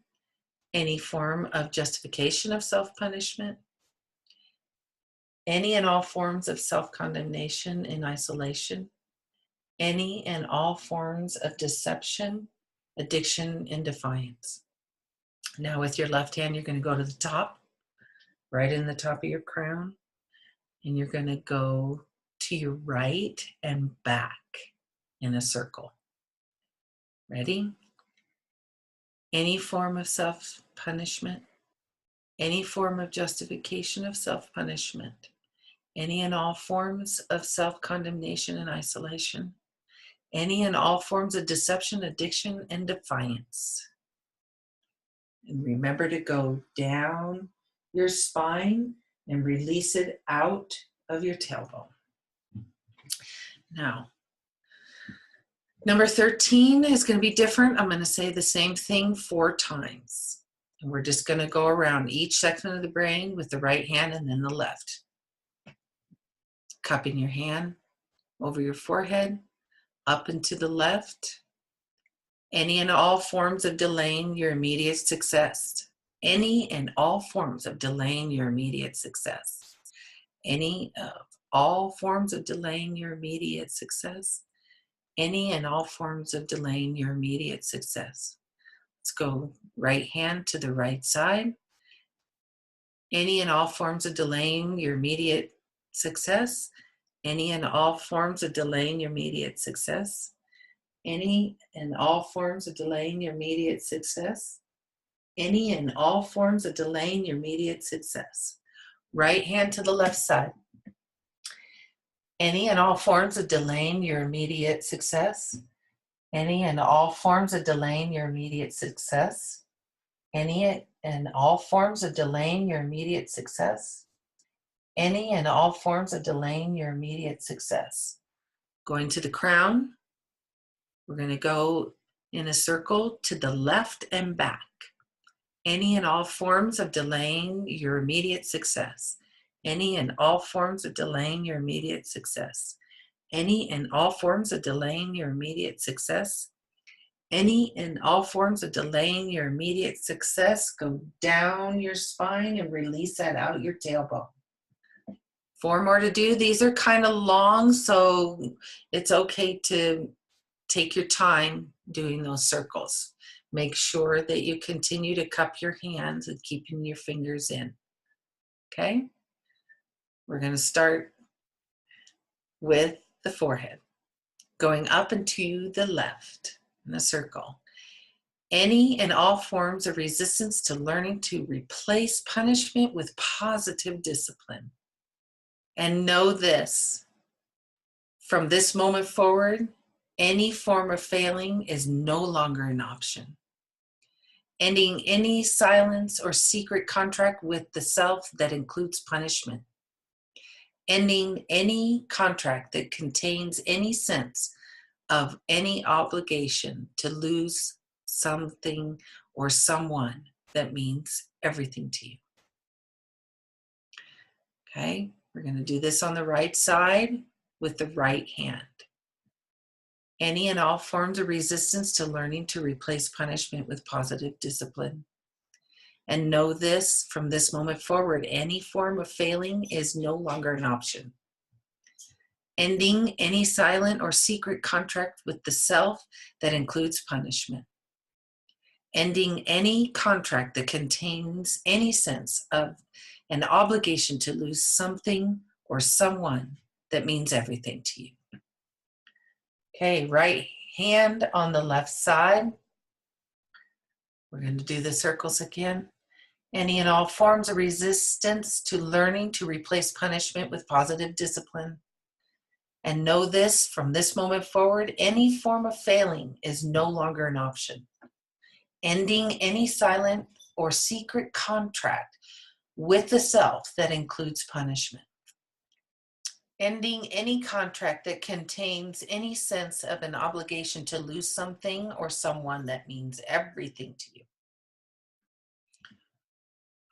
any form of justification of self-punishment, any and all forms of self-condemnation and isolation, any and all forms of deception, addiction, and defiance. Now with your left hand, you're going to go to the top, right in the top of your crown, and you're going to go to your right and back in a circle. Ready? Any form of self-punishment, any form of justification of self-punishment, any and all forms of self-condemnation and isolation, any and all forms of deception, addiction, and defiance. And remember to go down your spine and release it out of your tailbone. Now, number 13 is going to be different. I'm going to say the same thing 4 times. And we're just going to go around each section of the brain with the right hand and then the left. cupping your hand over your forehead, up and to the left. Any and all forms of delaying your immediate success. Any and all forms of delaying your immediate success. Any of all forms of delaying your immediate success. Any and all forms of delaying your immediate success. Let's go right hand to the right side. Any and all forms of delaying your immediate success. Any and all forms of delaying your immediate success. Any and all forms of delaying your immediate success. Any and all forms of delaying your immediate success. Right hand to the left side. Any and all forms of delaying your immediate success. Any and all forms of delaying your immediate success. Any and all forms of delaying your immediate success. Any and all forms of delaying your immediate success. Going to the crown. We're going to go in a circle to the left and back. Any and all forms of delaying your immediate success. Any and all forms of delaying your immediate success. Any and all forms of delaying your immediate success. Any and all forms of delaying your immediate success. Go down your spine and release that out your tailbone. 4 more to do. These are kind of long, so it's okay to take your time doing those circles. Make sure that you continue to cup your hands and keeping your fingers in. Okay? We're going to start with the forehead. Going up and to the left in a circle. Any and all forms of resistance to learning to replace punishment with positive discipline. And know this, from this moment forward, any form of failing is no longer an option. Ending any silence or secret contract with the self that includes punishment. Ending any contract that contains any sense of any obligation to lose something or someone that means everything to you. Okay, we're going to do this on the right side with the right hand. Any and all forms of resistance to learning to replace punishment with positive discipline. And know this, from this moment forward, any form of failing is no longer an option. Ending any silent or secret contract with the self that includes punishment. Ending any contract that contains any sense of an obligation to lose something or someone that means everything to you. Okay, right hand on the left side. We're going to do the circles again. Any and all forms of resistance to learning to replace punishment with positive discipline. And know this, from this moment forward, any form of failing is no longer an option. Ending any silent or secret contract with the self that includes punishment. Ending any contract that contains any sense of an obligation to lose something or someone that means everything to you.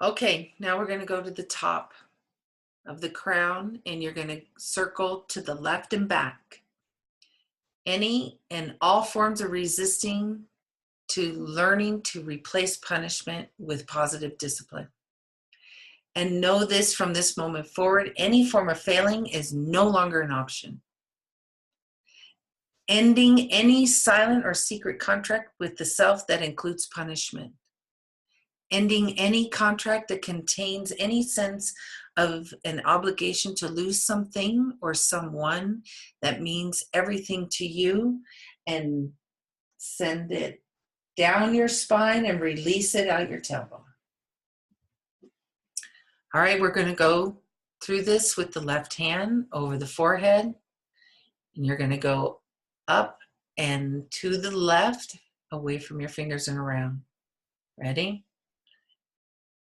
Okay, now we're going to go to the top of the crown, and you're going to circle to the left and back. Any and all forms of resisting to learning to replace punishment with positive discipline. And know this, from this moment forward, any form of failing is no longer an option. Ending any silent or secret contract with the self that includes punishment. Ending any contract that contains any sense of an obligation to lose something or someone that means everything to you, and send it down your spine and release it out your tailbone. All right, we're going to go through this with the left hand over the forehead, and you're going to go up and to the left, away from your fingers and around. Ready?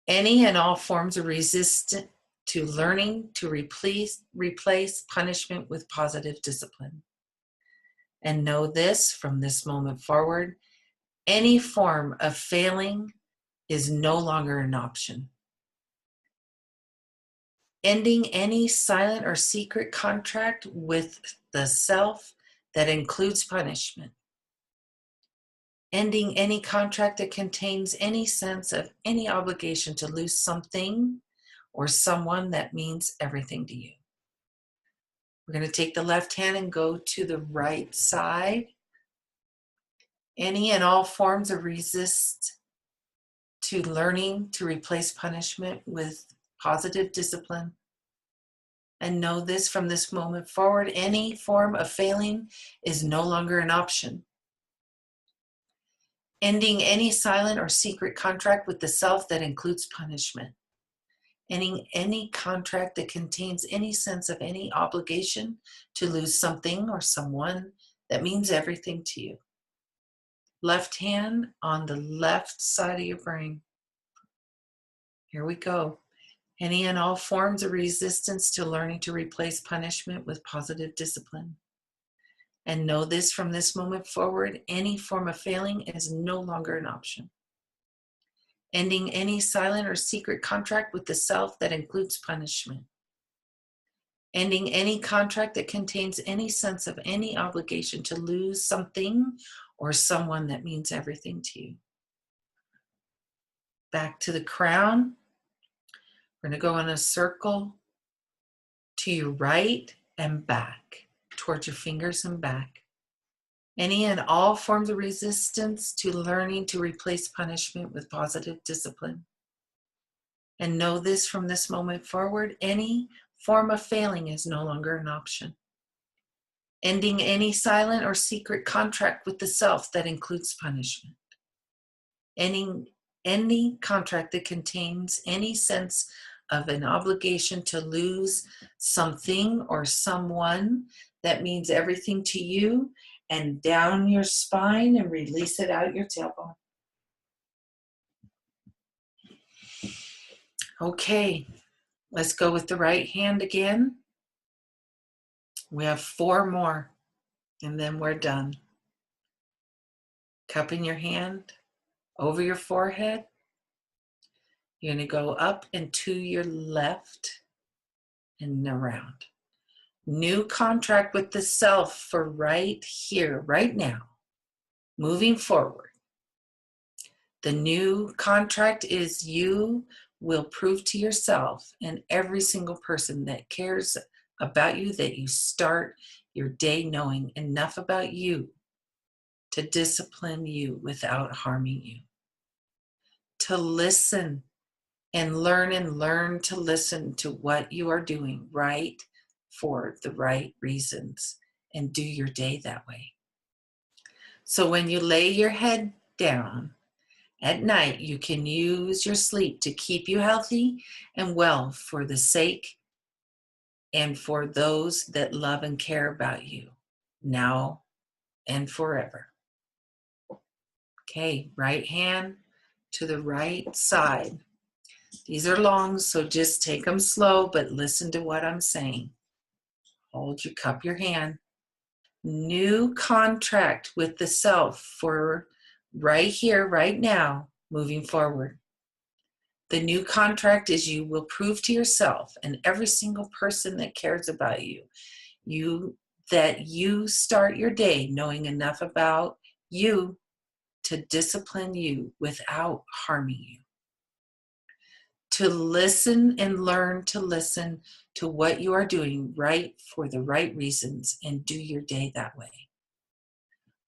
Any and all forms of resistance to learning to replace punishment with positive discipline. And know this, from this moment forward, any form of failing is no longer an option. Ending any silent or secret contract with the self that includes punishment. Ending any contract that contains any sense of any obligation to lose something or someone that means everything to you. We're going to take the left hand and go to the right side. Any and all forms of resist to learning to replace punishment with positive discipline. And know this, from this moment forward, any form of failing is no longer an option. Ending any silent or secret contract with the self that includes punishment. Ending any contract that contains any sense of any obligation to lose something or someone that means everything to you. Left hand on the left side of your brain. Here we go. Any and all forms of resistance to learning to replace punishment with positive discipline. And know this, from this moment forward, any form of failing is no longer an option. Ending any silent or secret contract with the self that includes punishment. Ending any contract that contains any sense of any obligation to lose something or someone that means everything to you. Back to the crown. We're going to go in a circle to your right and back, towards your fingers and back. Any and all forms of resistance to learning to replace punishment with positive discipline. And know this, from this moment forward, any form of failing is no longer an option. Ending any silent or secret contract with the self that includes punishment. Ending any contract that contains any sense of an obligation to lose something or someone that means everything to you, and down your spine and release it out your tailbone. Okay, let's go with the right hand again. We have 4 more, and then we're done. Cupping your hand over your forehead. You're going to go up and to your left and around. New contract with the self for right here, right now, moving forward. The new contract is you will prove to yourself and every single person that cares about you that you start your day knowing enough about you to discipline you without harming you. To listen and learn to listen to what you are doing right for the right reasons, and do your day that way. So when you lay your head down at night, you can use your sleep to keep you healthy and well for the sake and for those that love and care about you now and forever. Okay, right hand to the right side. These are long, so just take them slow, but listen to what I'm saying. Hold your cup, your hand. New contract with the self for right here, right now, moving forward. The new contract is you will prove to yourself and every single person that cares about you, that you start your day knowing enough about you to discipline you without harming you. To listen and learn to listen to what you are doing right for the right reasons, and do your day that way.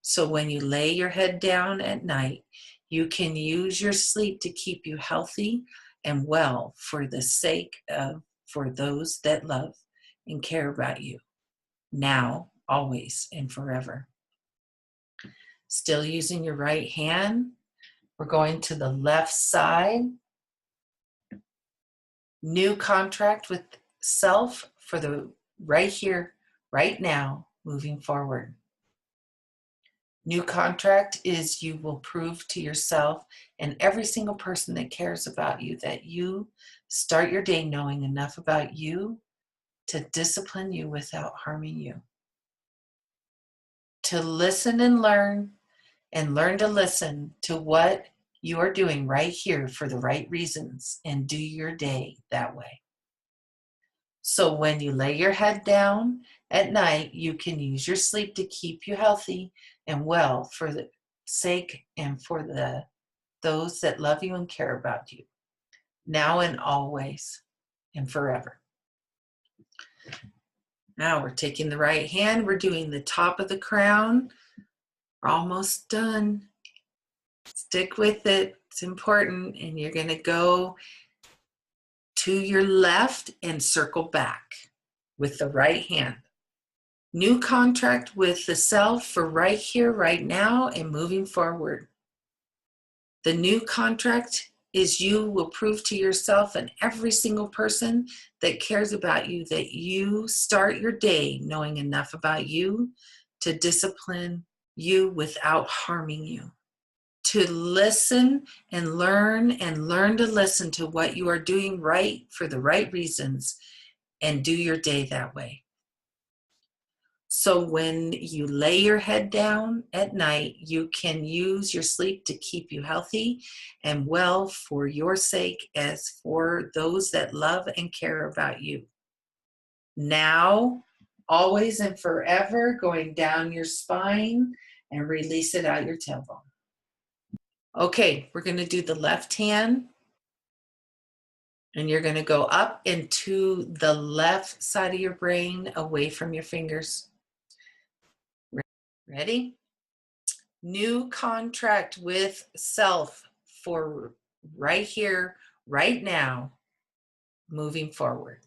So when you lay your head down at night, you can use your sleep to keep you healthy and well for the sake of for those that love and care about you now, always, and forever. Still using your right hand, we're going to the left side. New contract with self for the right here, right now, moving forward. New contract is you will prove to yourself and every single person that cares about you that you start your day knowing enough about you to discipline you without harming you. To listen and learn to listen to what you are doing right here for the right reasons, and do your day that way. So when you lay your head down at night, you can use your sleep to keep you healthy and well for the sake and for those that love you and care about you, now and always and forever. Now we're taking the right hand. We're doing the top of the crown. We're almost done. Stick with it. It's important. And you're going to go to your left and circle back with the right hand. New contract with the self for right here, right now, and moving forward. The new contract is you will prove to yourself and every single person that cares about you that you start your day knowing enough about you to discipline you without harming you. To listen and learn to listen to what you are doing right for the right reasons and do your day that way. So when you lay your head down at night, you can use your sleep to keep you healthy and well for your sake as for those that love and care about you. Now, always and forever, going down your spine and release it out your tailbone. Okay, we're going to do the left hand. And you're going to go up into the left side of your brain, away from your fingers. Ready? New contract with self for right here, right now, moving forward.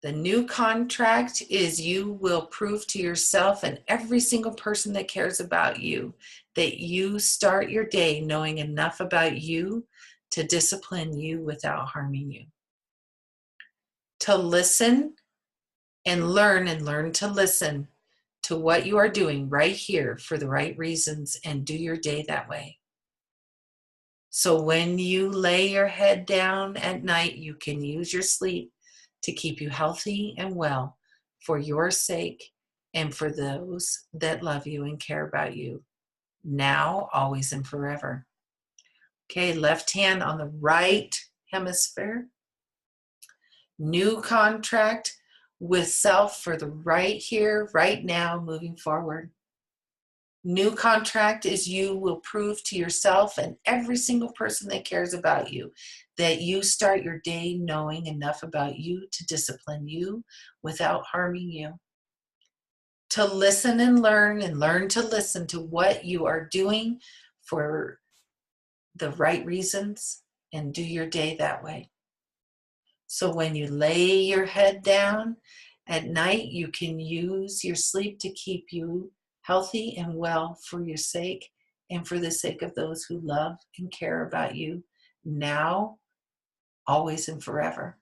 The new contract is you will prove to yourself and every single person that cares about you that you start your day knowing enough about you to discipline you without harming you. To listen and learn to listen to what you are doing right here for the right reasons and do your day that way. So when you lay your head down at night, you can use your sleep to keep you healthy and well for your sake and for those that love you and care about you, now, always, and forever. Okay, left hand on the right hemisphere. New contract with self for the right here, right now, moving forward. New contract is you will prove to yourself and every single person that cares about you that you start your day knowing enough about you to discipline you without harming you. To listen and learn to listen to what you are doing for the right reasons and do your day that way. So when you lay your head down at night, you can use your sleep to keep you healthy and well for your sake and for the sake of those who love and care about you now, always, and forever.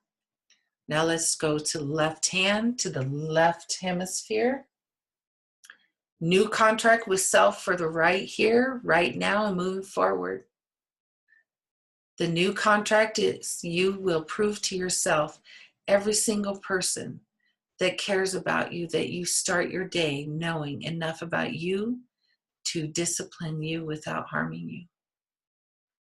Now let's go to the left hand, to the left hemisphere. New contract with self for the right here, right now, and moving forward. The new contract is you will prove to yourself, every single person that cares about you, that you start your day knowing enough about you to discipline you without harming you.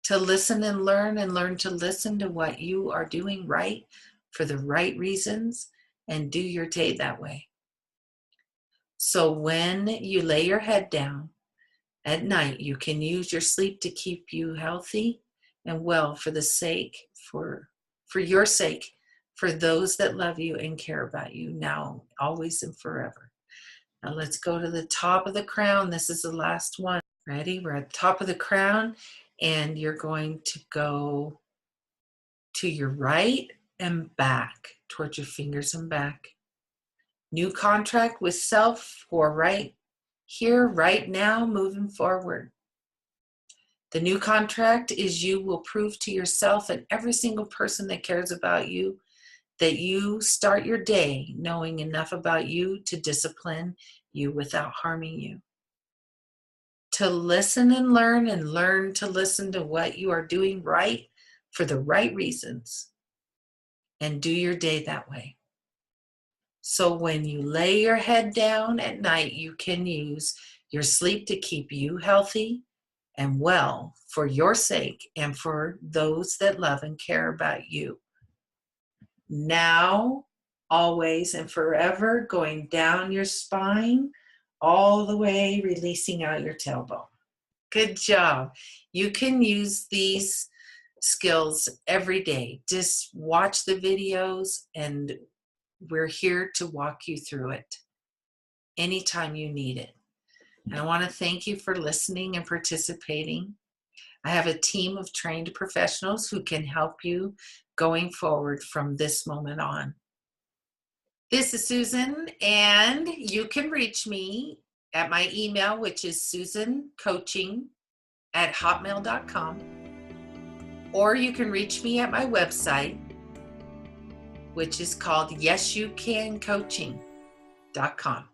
To listen and learn to listen to what you are doing right for the right reasons and do your day that way. So when you lay your head down at night, you can use your sleep to keep you healthy and well for the sake, for your sake, for those that love you and care about you now, always, and forever. Now let's go to the top of the crown. This is the last one. Ready? We're at the top of the crown, and you're going to go to your right and back, towards your fingers and back. New contract with self for right here, right now, moving forward. The new contract is you will prove to yourself and every single person that cares about you that you start your day knowing enough about you to discipline you without harming you. To listen and learn to listen to what you are doing right for the right reasons and do your day that way. So when you lay your head down at night, you can use your sleep to keep you healthy and well for your sake and for those that love and care about you Now, always, and forever, going down your spine, all the way releasing out your tailbone. Good job. You can use these skills every day. Just watch the videos, and we're here to walk you through it anytime you need it. And I want to thank you for listening and participating. I have a team of trained professionals who can help you going forward from this moment on. This is Susan, and you can reach me at my email, which is susancoaching@hotmail.com, or you can reach me at my website, which is called yesyoucancoaching.com.